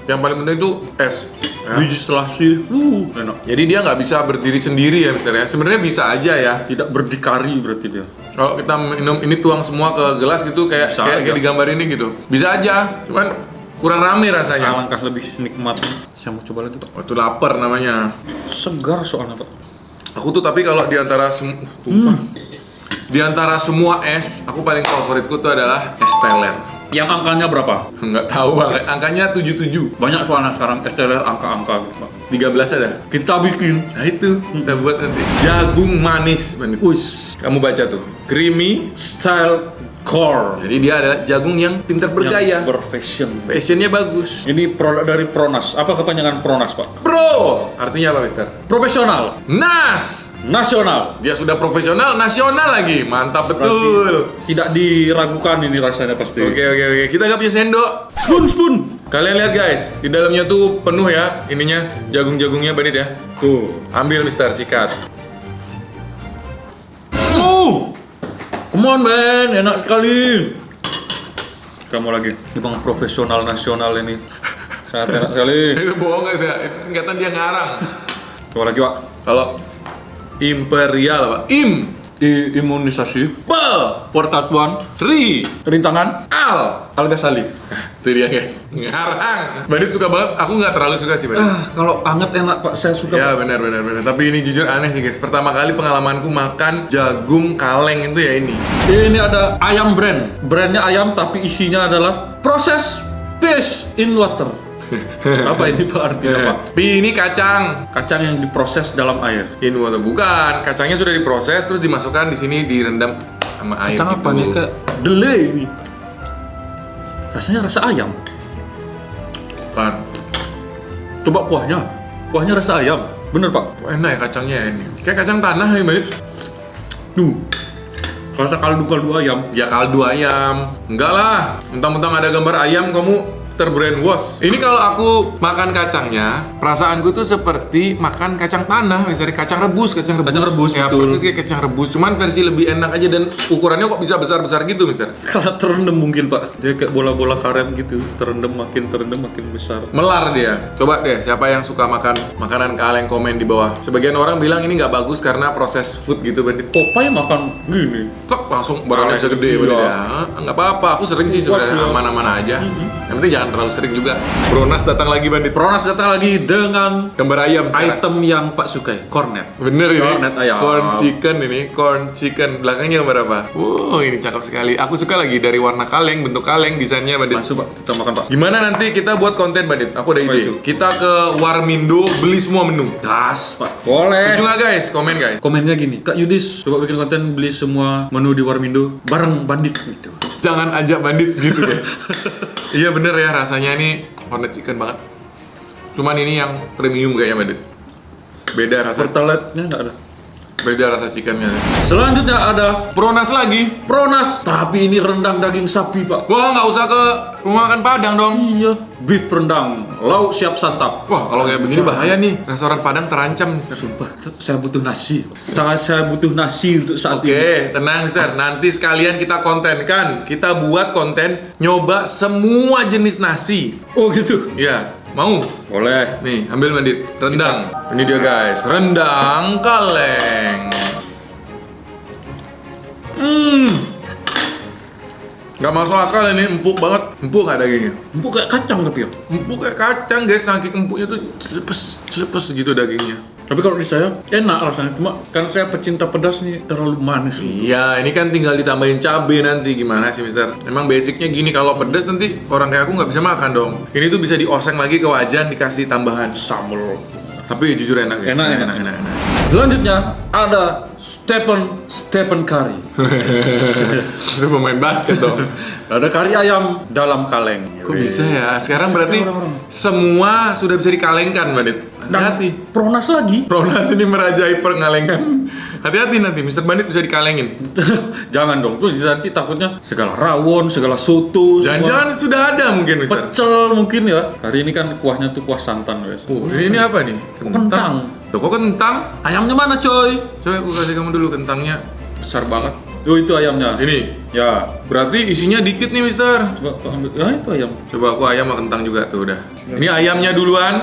Yang paling penting itu es. Ya. Biji selasi. Enak. Jadi dia nggak bisa berdiri sendiri ya misalnya. Sebenarnya bisa aja ya. Tidak berdikari berarti dia. Kalau kita minum ini tuang semua ke gelas gitu kayak Bisa kayak aja. di gambar ini gitu. Bisa aja. Cuman kurang rame rasanya. Alangkah lebih nikmat. Saya mau coba lagi, Pak. Waktu lapar namanya. Segar soalnya, Pak. Aku tuh tapi kalau diantara diantara semua es, aku paling favoritku tuh adalah es teler. Yang angkanya berapa? Nggak tahu angkanya 77. Banyak soalnya sekarang es teler angka-angka gitu, Pak. 13 ada. Kita bikin. Nah itu kita buat nanti. Jagung manis Bandit. Wis. Kamu baca tuh. Creamy. Style core. Jadi dia adalah jagung yang pintar bergaya. Yang berfashion. Fashionnya bagus. Ini produk dari Pronas. Apa kepanjangan Pronas, Pak? Pro. Artinya apa, Mister? Profesional. Nas. Nasional. Dia sudah profesional, nasional lagi. Mantap betul. Berarti tidak diragukan ini rasanya pasti. Oke. Kita nggak punya sendok. Spoon. Kalian lihat guys, di dalamnya tuh penuh ya ininya jagung-jagungnya Bandit ya. Tuh. Ambil Mister, sikat. Come on man, enak sekali. Kamu lagi. Ini bang profesional nasional ini. Sangat enak sekali. Itu bohong guys ya, itu singkatan dia ngarang. Coba lagi, Pak. Kalau Imperial apa? Imunisasi. Persatuan. Tri. Rintangan. Al-Ghazali. Itu dia guys, ngarang. Bandit suka banget, aku nggak terlalu suka sih Bandit. Kalau anget enak Pak, saya suka. Ya Pak. benar. Tapi ini jujur aneh sih guys. Pertama kali pengalamanku makan jagung kaleng itu ya ini. Ini ada ayam brand. Brandnya ayam tapi isinya adalah proses fish in water. Apa ini Pak artinya Pak? Ini kacang. Kacang yang diproses dalam air. In water bukan. Kacangnya sudah diproses terus dimasukkan di sini direndam sama air Kacang gitu. apa nih? Kayak delay ini. Rasanya rasa ayam. Kan. Coba kuahnya. Kuahnya rasa ayam. Bener Pak? Wah, enak ya kacangnya ya ini. Kayak kacang tanah ya Bandit. Duh. Rasa kaldu ayam. Ya kaldu ayam. Enggak lah. Mentang-mentang ada gambar ayam kamu terbrainwash. Ini kalau aku makan kacangnya, perasaanku tuh seperti makan kacang tanah, misalnya kacang rebus. Kacang rebus, ya, betul. persis kayak kacang rebus, cuman versi lebih enak aja dan ukurannya kok bisa besar-besar gitu, Mister. Karena terendam mungkin Pak. Dia kayak bola-bola karet gitu. Terendam makin besar. Melar dia. Coba deh, siapa yang suka makan makanan kaleng komen di bawah. Sebagian orang bilang ini nggak bagus karena proses food gitu, Bandit. Popeye makan gini. Kok langsung barangnya bisa gede, Iya. Bandit ya? Nggak apa-apa, aku sering sih sebenarnya Kuat, ya. aman-aman aja. Yang penting jangan jangan terlalu sering juga. Pronas datang lagi bandit. Pronas datang lagi dengan Gambar ayam sekarang. item yang Pak sukai, cornet. Bener ini. Cornet ayam. Corn chicken ini, corn chicken. Belakangnya gambar apa? Wow, ini cakep sekali. Aku suka lagi dari warna kaleng, bentuk kaleng, desainnya bandit. Langsung Pak, kita makan Pak. Gimana nanti kita buat konten bandit? Aku ada Apa ide. itu? Kita ke Warmindo beli semua menu. Gas Pak, boleh. Setuju nggak guys? Komen guys. Komennya gini, Kak Yudis coba bikin konten beli semua menu di Warmindo bareng bandit gitu. Jangan ajak bandit gitu guys. Iya bener ya, rasanya ini cornet chicken banget. Cuman ini yang premium kayaknya bandit. Beda rasa. Pertaletnya nggak ada. Beda rasa chickennya. Selanjutnya ada Pronas lagi. Pronas, tapi ini rendang daging sapi Pak. Wah, nggak usah ke rumah makan Padang dong. Iya, beef rendang, lauk siap santap. Wah, kalau kayak begini bahaya nih. Restoran Padang terancam, Mister. Sumpah, saya butuh nasi. Sangat saya butuh nasi untuk saat ini. Oke, tenang Mister. Nanti sekalian kita kontenkan. Kita buat konten nyoba semua jenis nasi. Oh gitu. Iya, mau? Boleh. Nih, ambil bandit. Rendang. Ini dia guys, rendang kaleng. Nggak masuk akal ini, empuk banget. Empuk nggak dagingnya? Empuk kayak kacang tapi ya. Empuk kayak kacang guys, saking empuknya tuh cepes gitu dagingnya. Tapi kalau di saya enak rasanya. Cuma karena saya pecinta pedas nih terlalu manis. Iya, ini kan tinggal ditambahin cabai nanti. Gimana sih Mister? Emang basicnya gini, kalau pedas nanti orang kayak aku nggak bisa makan dong. Ini tuh bisa dioseng lagi ke wajan, dikasih tambahan Sambal. tapi jujur enak ya. Enak. Selanjutnya ada Stephen Curry. Itu pemain basket dong. Ada kari ayam dalam kaleng. Kok bisa ya? Sekarang berarti Orang-orang. semua sudah bisa dikalengkan, Bandit. Hati-hati. Pronas lagi. Pronas ini merajai pengalengan. Hati-hati nanti, Mr. Bandit bisa dikalengin. Jangan dong, tuh nanti takutnya segala rawon, segala soto, Jangan-jangan sudah ada mungkin, Mr. pecel mungkin ya. Hari ini kan kuahnya tuh kuah santan guys. Oh, ini apa nih? Kentang. Loh, kok kentang? Ayamnya mana coy? Coba aku kasih kamu dulu, kentangnya besar banget. Oh itu ayamnya. Ini, Ya. berarti isinya dikit nih, Mister. Coba kau ambil. Ya itu ayam. Coba aku ayam sama kentang juga tuh udah. Ini ayamnya duluan.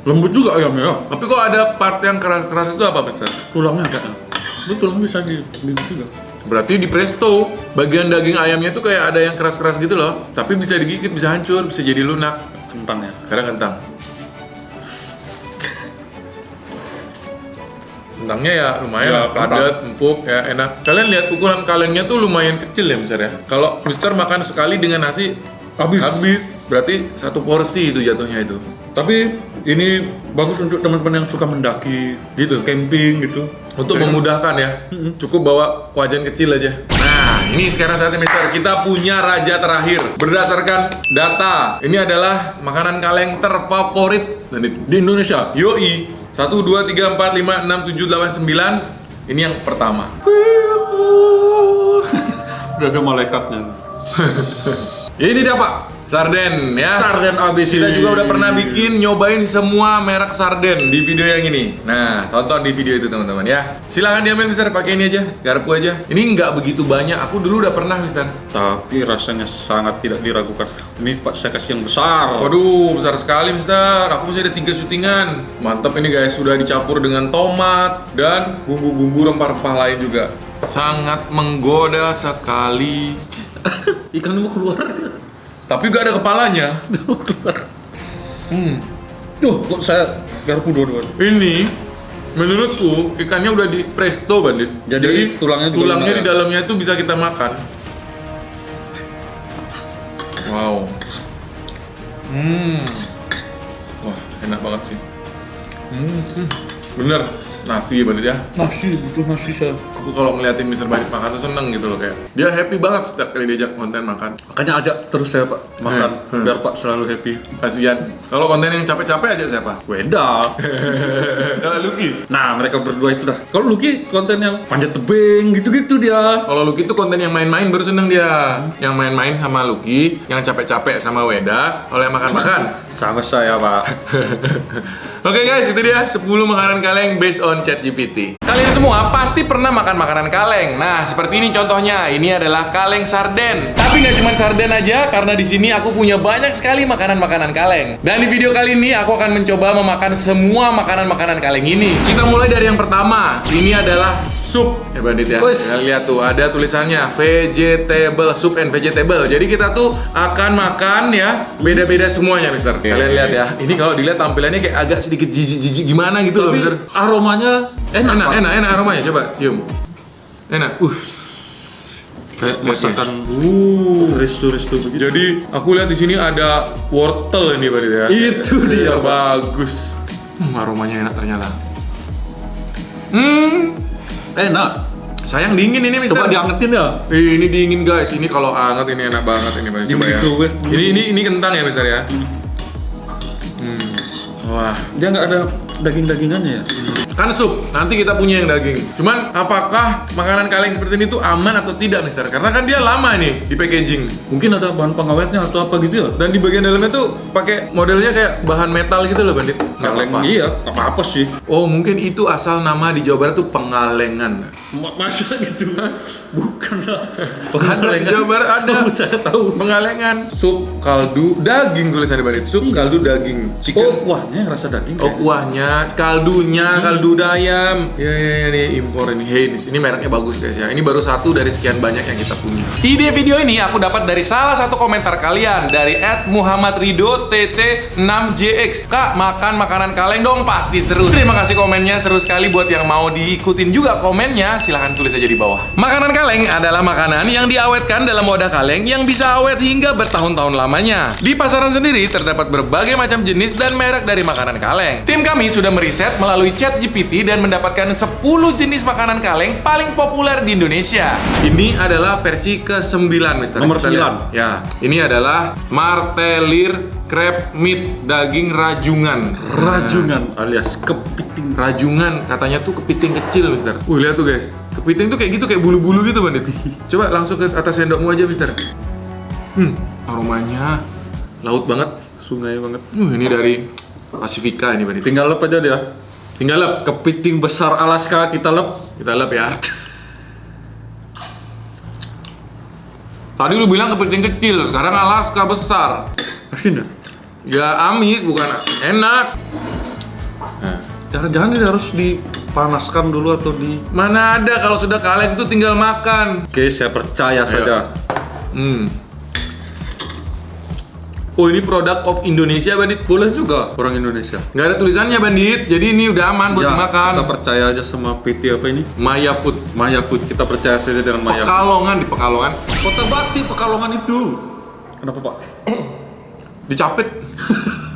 Lembut juga ayamnya ya. Tapi kok ada part yang keras-keras itu apa, Mister? Tulangnya kayaknya. Betul bisa di juga. Berarti di presto, bagian daging ayamnya tuh kayak ada yang keras-keras gitu loh. Tapi bisa digigit, bisa hancur, bisa jadi lunak. Kentangnya. Sekarang kentang. Kentangnya ya lumayan Ya, lah, padat, empuk, ya enak. Kalian lihat ukuran kalengnya tuh lumayan kecil ya, Mister ya. Kalau Mister makan sekali dengan nasi habis. Berarti satu porsi itu jatuhnya itu. Tapi ini bagus untuk teman-teman yang suka mendaki, gitu, camping gitu. Untuk memudahkan ya, cukup bawa wajan kecil aja. Nah, ini sekarang saatnya Mister, kita punya raja terakhir. Berdasarkan data, ini adalah makanan kaleng terfavorit Di Indonesia. Yoi, 1, 2, 3, 4, 5, 6, 7, 8, 9. Ini yang pertama. Udah ada malaikatnya. Ini dia Pak. Sarden ya. Sarden ABC. Kita juga udah pernah bikin nyobain semua merek sarden di video yang ini. Nah, tonton di video itu teman-teman ya. Silahkan diambil Mister, pakai ini aja, garpu aja. Ini nggak begitu banyak. Aku dulu udah pernah Mister. Tapi rasanya sangat tidak diragukan. Ini Pak saya kasih yang besar. Waduh, besar sekali Mister. Aku masih ada 3 syutingan. Mantap ini guys, sudah dicampur dengan tomat dan bumbu-bumbu rempah-rempah lain juga. Sangat menggoda sekali. Ikan mau keluar. Tapi gak ada kepalanya. Mau keluar. Kok saya garpu dua-duanya. Ini menurutku ikannya udah di presto Bandit. Jadi tulangnya juga tulangnya lunak di ya? dalamnya itu bisa kita makan. Wow. Wah, enak banget sih. Bener, nasi Bandit ya. Nasi, butuh nasi saya. Aku kalau ngeliatin Mr. Bandit makan tuh seneng gitu loh, kayak dia happy banget setiap kali diajak konten makan. Makanya ajak terus saya Pak makan biar Pak selalu happy. Kasian. Kalau konten yang capek-capek aja siapa? Wenda. Kalau Lucky. Nah mereka berdua itu dah. Kalau Lucky konten yang panjat tebing gitu-gitu dia. Kalau Lucky tuh konten yang main-main baru seneng dia. Yang main-main sama Lucky, yang capek-capek sama Weda, kalau yang makan-makan Sama saya Pak. Oke guys, itu dia 10 makanan kaleng based on ChatGPT. Kalian semua pasti pernah makan makanan kaleng. Nah, seperti ini contohnya. Ini adalah kaleng sarden. Tapi nggak cuma sarden aja, karena di sini aku punya banyak sekali makanan-makanan kaleng. Dan di video kali ini aku akan mencoba memakan semua makanan-makanan kaleng ini. Kita mulai dari yang pertama. Ini adalah sup ya Bandit ya. Wes. Kalian lihat tuh ada tulisannya vegetable soup and vegetable. Jadi kita tuh akan makan ya beda-beda semuanya, Mister. Kalian lihat ya. Ini kalau dilihat tampilannya kayak agak sedikit jijik-jijik gimana gitu loh, Tapi Mister. aromanya enak. Enak aromanya. Coba cium. Enak. Kayak Lihat, masakan resto-resto begitu. Jadi aku lihat di sini ada wortel ini Bandit ya. Itu dia, Iya, bagus. Aromanya enak ternyata. Enak. Sayang dingin ini, Mister. Coba diangetin ya. Ini dingin guys. Ini kalau anget ini enak banget ini, Bandit. Coba ya. Ini kentang ya, Mister ya. Wah, Dia nggak ada daging-dagingannya ya. kan sup. Nanti kita punya yang daging. Cuman apakah makanan kaleng seperti ini tuh aman atau tidak, Mister? Karena kan dia lama nih di packaging. Mungkin ada bahan pengawetnya atau apa gitu ya. Dan di bagian dalamnya tuh pakai modelnya kayak bahan metal gitu loh, Bandit. Nggak Kaleng apa-apa. iya, apa sih? Oh, mungkin itu asal nama di Jawa Barat tuh pengalengan. Masa gitu? Bukan lah. Ada di Jawa Barat ada. Saya tahu. Pengalengan, sup kaldu daging tulisannya Bandit. Sup kaldu daging. Chicken. Oh, kuahnya rasa daging. Oh, kuahnya, kaldunya, kaldu ayam. Ya, nih impor ini Heinz. Ini mereknya bagus guys ya. Ini baru satu dari sekian banyak yang kita punya. Ide video ini aku dapat dari salah satu komentar kalian dari @muhammadrido_tt6jx. Kak, makan makanan kaleng dong, pasti seru. Terima kasih komennya, seru sekali. Buat yang mau diikutin juga komennya, silahkan tulis aja di bawah. Makanan kaleng adalah makanan yang diawetkan dalam wadah kaleng yang bisa awet hingga bertahun-tahun lamanya. Di pasaran sendiri terdapat berbagai macam jenis dan merek dari makanan kaleng. Tim kami sudah meriset melalui ChatGPT dan mendapatkan 10 jenis makanan kaleng paling populer di Indonesia. Ini adalah versi ke-9, Mister. Nomor Kita 9. lihat. Ya, ini adalah martelir crab meat daging rajungan. Rajungan alias kepiting. Rajungan katanya tuh kepiting kecil, Mister. Lihat tuh guys. Kepiting tuh kayak gitu, kayak bulu-bulu gitu, Bandit. Coba langsung ke atas sendokmu aja, Mister. Aromanya laut banget. Sungai banget. Ini dari Pasifika ini, Bandit. Tinggal lep aja dia. Tinggal lep. Kepiting besar Alaska kita lep. Kita lep ya. Tadi lu bilang kepiting kecil, sekarang Alaska besar. Asin ya? Ya amis, bukan enak. Nah, Jangan-jangan ini harus dipanaskan dulu atau di... mana ada kalau sudah kaleng itu tinggal makan. Oke, saya percaya saja. Oh, ini produk of Indonesia, Bandit. Boleh juga orang Indonesia. Nggak ada tulisannya, Bandit. Jadi ini udah aman buat Ya, dimakan. kita percaya aja sama PT apa ini? Maya Food. Maya Food. Kita percaya saja dengan Maya Food. Pekalongan di Pekalongan. Kota Bati, Pekalongan itu. Kenapa, Pak? Dicapit.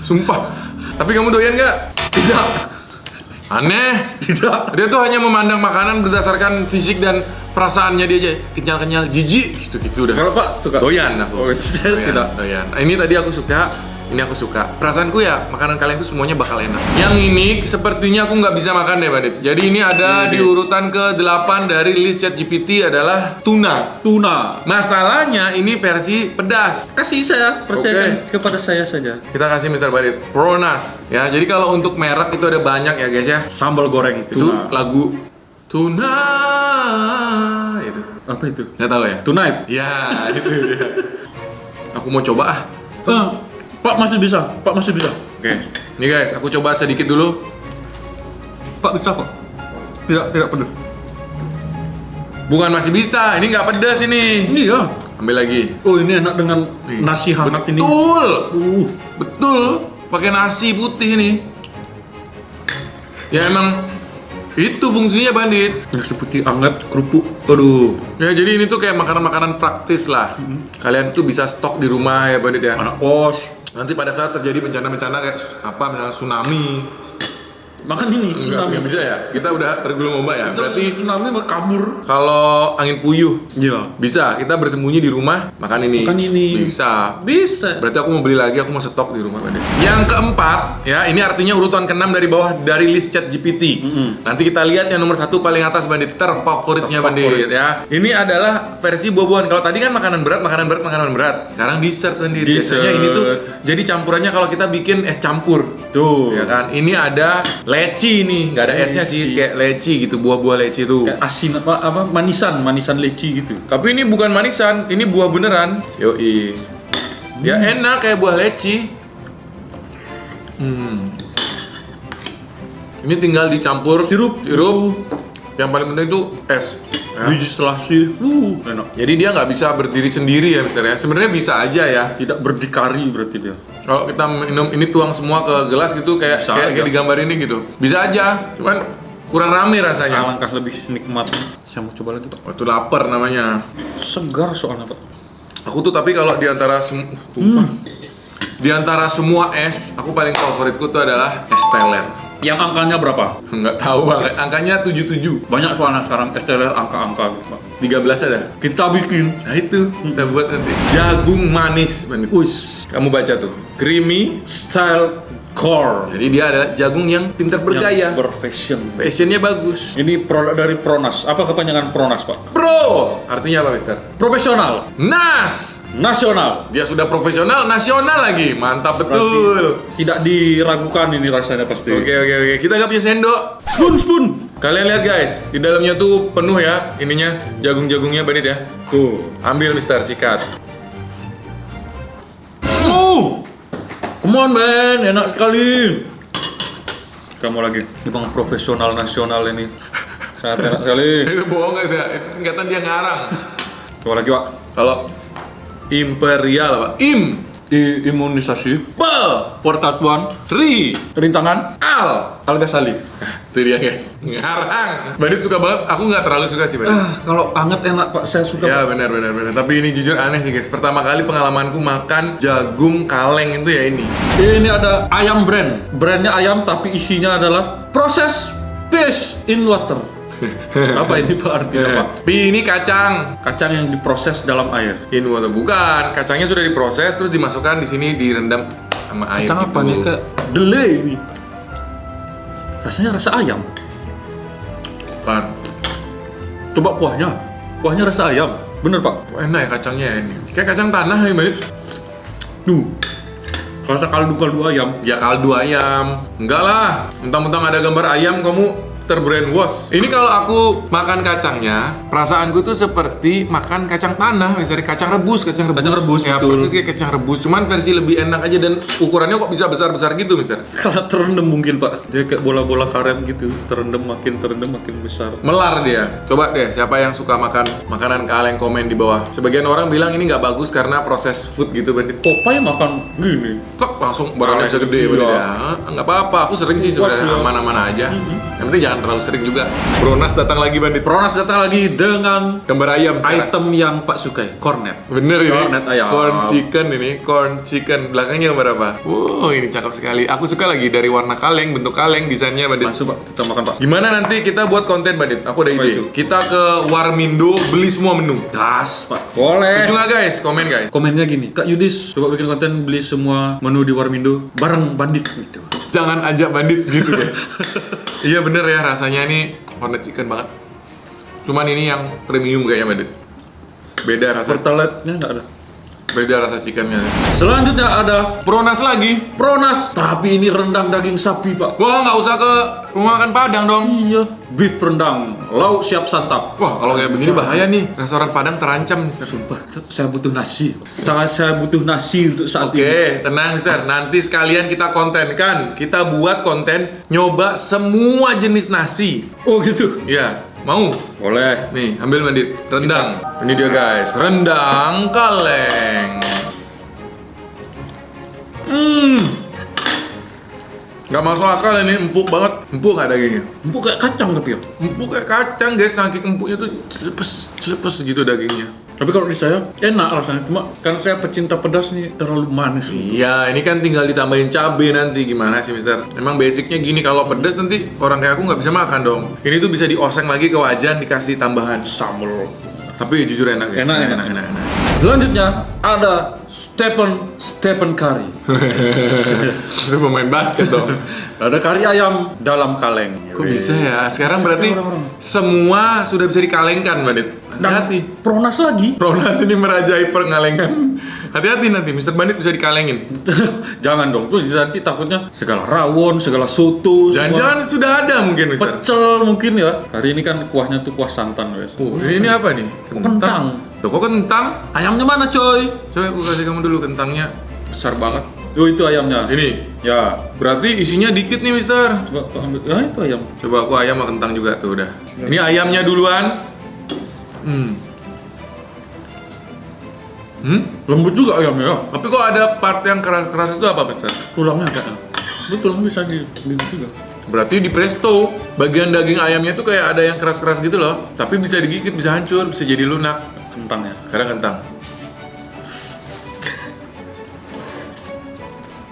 Sumpah. Tapi kamu doyan nggak? Tidak. Aneh. Tidak. Dia tuh hanya memandang makanan berdasarkan fisik dan perasaannya dia aja. Kenyal-kenyal, jijik, gitu-gitu udah. Kalau Pak suka? Doyan aku. Oh, saya tidak. Doyan. Ini tadi aku suka. Ini aku suka. Perasaanku ya, makanan kalian tuh semuanya bakal enak. Yang ini sepertinya aku nggak bisa makan deh, Bandit. Jadi ini ada di urutan ke-8 dari list ChatGPT adalah tuna. Tuna. Masalahnya ini versi pedas. Kasih saya, percayakan kepada saya saja. Kita kasih Mr. Bandit Pronas. Ya, jadi kalau untuk merek itu ada banyak ya, guys ya. Sambal goreng Itu tuna. lagu Tuna itu. Apa itu? Nggak tahu ya? Tonight. Ya, itu dia. Aku mau coba ah. Pak masih bisa. Pak masih bisa. Oke. Nih guys, aku coba sedikit dulu. Pak bisa kok. Tidak pedas. Bukan masih bisa, ini nggak pedas ini. Iya. Ambil lagi. Oh, ini enak dengan Nih. nasi hangat ini. Betul. Betul. Pakai nasi putih ini. Ya emang itu fungsinya, Bandit. Nasi putih hangat, kerupuk. Aduh. Ya jadi ini tuh kayak makanan-makanan praktis lah. Kalian tuh bisa stok di rumah ya, Bandit ya. Anak kos. Nanti pada saat terjadi bencana-bencana kayak apa misalnya tsunami. Makan ini. Nggak bisa ya. Kita udah tergulung ombak ya. Berarti tsunami mau kabur. kalau angin puyuh Iya. bisa, kita bersembunyi di rumah makan ini. Makan ini. Bisa. Bisa. Berarti aku mau beli lagi, aku mau stok di rumah, Bandit. Yang keempat, ya ini artinya urutan ke-6 dari bawah dari list ChatGPT. Nanti kita lihat yang nomor 1 paling atas, Bandit. Terfavoritnya, Bandit ya. Ini adalah versi buah-buahan. Kalau tadi kan makanan berat. Sekarang dessert, Bandit. Dessert. Biasanya ini tuh jadi campurannya kalau kita bikin es campur. Tuh. Ya kan? Ini ada leci nih, nggak ada esnya sih, kayak leci gitu, buah-buah leci tuh. Kayak asin apa manisan leci gitu. Tapi ini bukan manisan, ini buah beneran. Yoi. Ya enak kayak buah leci. Ini tinggal dicampur Sirup. Yang paling penting itu es. Ya. Biji selasi, enak. Jadi dia nggak bisa berdiri sendiri ya misalnya. Sebenarnya bisa aja ya. Tidak berdikari berarti dia. Kalau kita minum ini tuang semua ke gelas gitu kayak Bisa kayak aja. di gambar ini gitu. Bisa aja, cuman kurang rame rasanya. Alangkah lebih nikmatnya. Saya mau coba lagi, Pak. Waktu lapar namanya. Segar soalnya, Pak. Aku tuh tapi kalau di antara di antara semua es, aku paling favoritku tuh adalah es teler. Yang angkanya berapa? Nggak tahu angkanya 77. Banyak soalnya sekarang es teler angka-angka gitu, Pak. 13 ada. Kita bikin. Nah itu kita buat nanti. Jagung manis. Wis. Kamu baca tuh. Creamy. Style core. Jadi dia adalah jagung yang pintar bergaya. Yang berfashion. Fashionnya bagus. Ini produk dari Pronas. Apa kepanjangan Pronas, Pak? Pro. Artinya apa, Mister? Profesional. Nas. Nasional. Dia sudah profesional, nasional lagi. Mantap betul. Berarti tidak diragukan ini rasanya pasti. Oke. Kita nggak punya sendok. Spoon. Kalian lihat guys, di dalamnya tuh penuh ya ininya jagung-jagungnya Bandit ya. Tuh. Ambil Mister, sikat. Come on man, enak sekali. Kamu lagi. Ini bang profesional nasional ini. Sangat enak sekali. Itu bohong guys ya, itu singkatan dia ngarang. Coba lagi, Pak. Kalau imperial apa? Imunisasi. Persatuan. Rintangan. Al-Ghazali. Itu dia guys, ngarang. Bandit suka banget, aku nggak terlalu suka sih Bandit. Kalau anget enak, Pak. Saya suka. Ya benar. Tapi ini jujur aneh sih guys. Pertama kali pengalamanku makan jagung kaleng itu ya ini. Ini ada ayam brand. Brandnya ayam tapi isinya adalah proses fish in water. Apa ini Pak artinya, Pak? Ini kacang. Kacang yang diproses dalam air. Ini atau bukan? Kacangnya sudah diproses terus dimasukkan di sini direndam sama air. Kacang gitu. apa nih? Kayak delay ini. Rasanya rasa ayam. Bukan. Coba kuahnya. Kuahnya rasa ayam. Bener, Pak? Oh, enak ya kacangnya ya ini. Kayak kacang tanah ya Bandit. Duh. Rasa kaldu ayam. Ya kaldu ayam. Enggak lah. Mentang-mentang ada gambar ayam kamu terbrainwash. Ini kalau aku makan kacangnya, perasaanku tuh seperti makan kacang tanah, misalnya kacang rebus. Kacang rebus, ya, betul. persis kayak kacang rebus, cuman versi lebih enak aja dan ukurannya kok bisa besar-besar gitu, Mister. Karena terendam mungkin, Pak. Dia kayak bola-bola karet gitu. Terendam makin besar. Melar dia. Coba deh, siapa yang suka makan makanan kaleng komen di bawah. Sebagian orang bilang ini nggak bagus karena proses food gitu, Bandit. Popeye makan gini. Kok langsung barangnya bisa gede, Iya. Bandit ya? Nggak apa-apa, aku sering sih sebenarnya Iya. aman-aman aja. Yang penting jangan terlalu sering juga. Pronas datang lagi Bandit. Pronas datang lagi dengan Gambar ayam sekarang. item yang Pak sukai, cornet. Bener ini. Cornet ayam. Corn chicken ini, corn chicken. Belakangnya gambar apa? Wow, ini cakep sekali. Aku suka lagi dari warna kaleng, bentuk kaleng, desainnya Bandit. Langsung, Pak, kita makan, Pak. Gimana nanti kita buat konten Bandit? Aku ada Apa ide. itu? Kita ke Warmindo beli semua menu. Das, Pak. Boleh. Setuju nggak guys? Komen guys. Komennya gini, Kak Yudis, coba bikin konten beli semua menu di Warmindo bareng Bandit gitu. Jangan ajak Bandit gitu guys. Iya bener ya, rasanya ini cornet chicken banget. Cuman ini yang premium kayaknya Bandit. Beda rasa. Pertaletnya nggak ada. Beda rasa chickennya. Selanjutnya ada Pronas lagi. Pronas, tapi ini rendang daging sapi, Pak. Wah, nggak usah ke rumah makan Padang dong. Iya, beef rendang, lauk siap santap. Wah, kalau kayak begini bahaya nih. Restoran Padang terancam, Mister. Sumpah, saya butuh nasi. Sangat saya butuh nasi untuk saat ini. Oke, tenang, Mister. Nanti sekalian kita kontenkan. Kita buat konten nyoba semua jenis nasi. Oh gitu. Iya, mau? Boleh. Nih, ambil Bandit. Rendang. Ini dia guys, rendang kaleng. Nggak masuk akal ini, empuk banget. Empuk nggak dagingnya? Empuk kayak kacang tapi ya. Empuk kayak kacang guys, saking empuknya tuh cepes gitu dagingnya. Tapi kalau di saya enak rasanya, cuma karena saya pecinta pedas nih terlalu manis. Iya, ini kan tinggal ditambahin cabai nanti gimana sih, Mister? Emang basicnya gini, kalau pedas nanti orang kayak aku nggak bisa makan dong. Ini tuh bisa dioseng lagi ke wajan, dikasih tambahan Sambal. Tapi jujur enak ya. Enak. Selanjutnya ada Stephen Curry. Itu pemain basket dong. Ada kari ayam dalam kaleng. Kok bisa ya? Sekarang berarti Orang-orang. semua sudah bisa dikalengkan, Bandit. Hati-hati. Pronas lagi. Pronas ini merajai pengalengan. Hati-hati nanti, Mister Bandit bisa dikalengin. Jangan dong, tuh nanti takutnya segala rawon, segala soto, Jangan-jangan sudah ada mungkin, Mister. pecel mungkin ya. Hari ini kan kuahnya tuh kuah santan, guys. Ini apa nih? Kentang. Loh, kok kentang? Ayamnya mana, coy? Coba aku kasih kamu dulu kentangnya. Besar banget. Oh itu ayamnya. Ini. Ya. Berarti isinya dikit nih, Mister. Coba kau ambil. Ya itu ayam. Coba aku ayam sama kentang juga tuh udah. Ini ayamnya duluan. Lembut juga ayamnya ya. Tapi kok ada part yang keras-keras itu apa, Mister? Tulangnya kayaknya. Itu tulang bisa di juga. Berarti di presto, bagian daging ayamnya tuh kayak ada yang keras-keras gitu loh. Tapi bisa digigit, bisa hancur, bisa jadi lunak. Kentangnya. Karena kentang.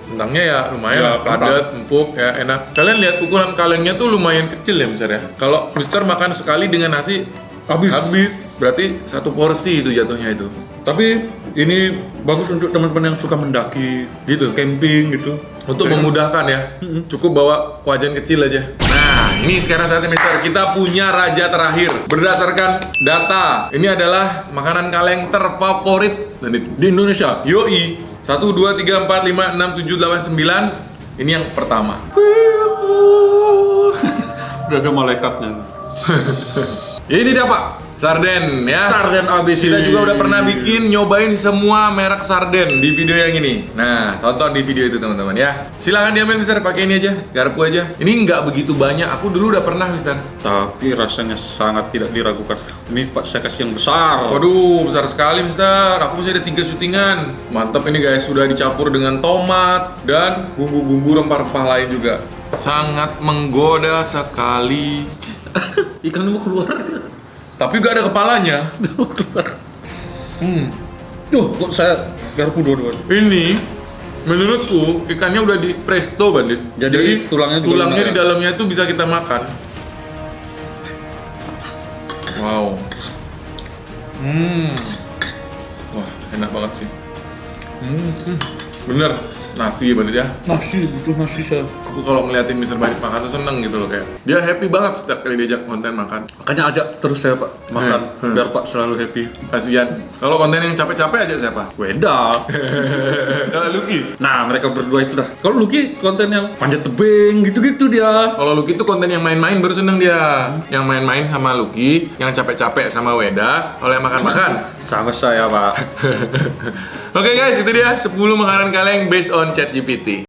Kentangnya ya lumayan Ya, padat, empuk, ya enak. Kalian lihat ukuran kalengnya tuh lumayan kecil ya, Mister ya. Kalau Mister makan sekali dengan nasi habis. Berarti satu porsi itu jatuhnya itu. Tapi ini bagus untuk teman-teman yang suka mendaki, Gitu. camping gitu. Untuk memudahkan ya, cukup bawa wajan kecil aja. Nah, ini sekarang saatnya Mister, kita punya raja terakhir. Berdasarkan data, ini adalah makanan kaleng terfavorit Di Indonesia. Yoi, 1, 2, 3, 4, 5, 6, 7, 8, 9. Ini yang pertama. Udah ada malaikatnya. Ini dia Pak. Sarden ya. Sarden ABC. Kita juga udah pernah nyobain semua merek sarden di video yang ini. Nah, tonton di video itu teman-teman ya. Silahkan diambil Mister, pakai ini aja, garpu aja. Ini nggak begitu banyak, aku dulu udah pernah Mister. Tapi rasanya sangat tidak diragukan. Ini Pak saya kasih yang besar. Waduh, besar sekali Mister. Aku masih ada 3 syutingan. Mantap ini guys, sudah dicampur dengan tomat dan bumbu-bumbu rempah-rempah lain juga. Sangat menggoda sekali. Ikan mau keluar. Tapi gak ada kepalanya. Mau keluar. Kok saya garpu dua-duanya. Ini menurutku ikannya udah di presto bandit. Jadi tulangnya juga tulangnya lunak di ya? dalamnya itu bisa kita makan. Wow. Wah, enak banget sih. Bener, nasi bandit ya. Nasi, butuh nasi saya. Aku kalau ngeliatin Mister Bandit makan tuh seneng gitu loh, kayak dia happy banget setiap kali diajak konten makan. Makanya ajak terus saya Pak makan biar Pak selalu happy. Kasian. Kalau konten yang capek-capek aja siapa? Weda. Kalau Lucky. Nah mereka berdua itu dah. Kalau Lucky konten yang panjat tebing gitu-gitu dia. Kalau Lucky tuh konten yang main-main baru seneng dia. Yang main-main sama Lucky, yang capek-capek sama Weda. Kalau yang makan-makan Sama saya Pak. Oke guys, itu dia 10 makanan kaleng based on ChatGPT.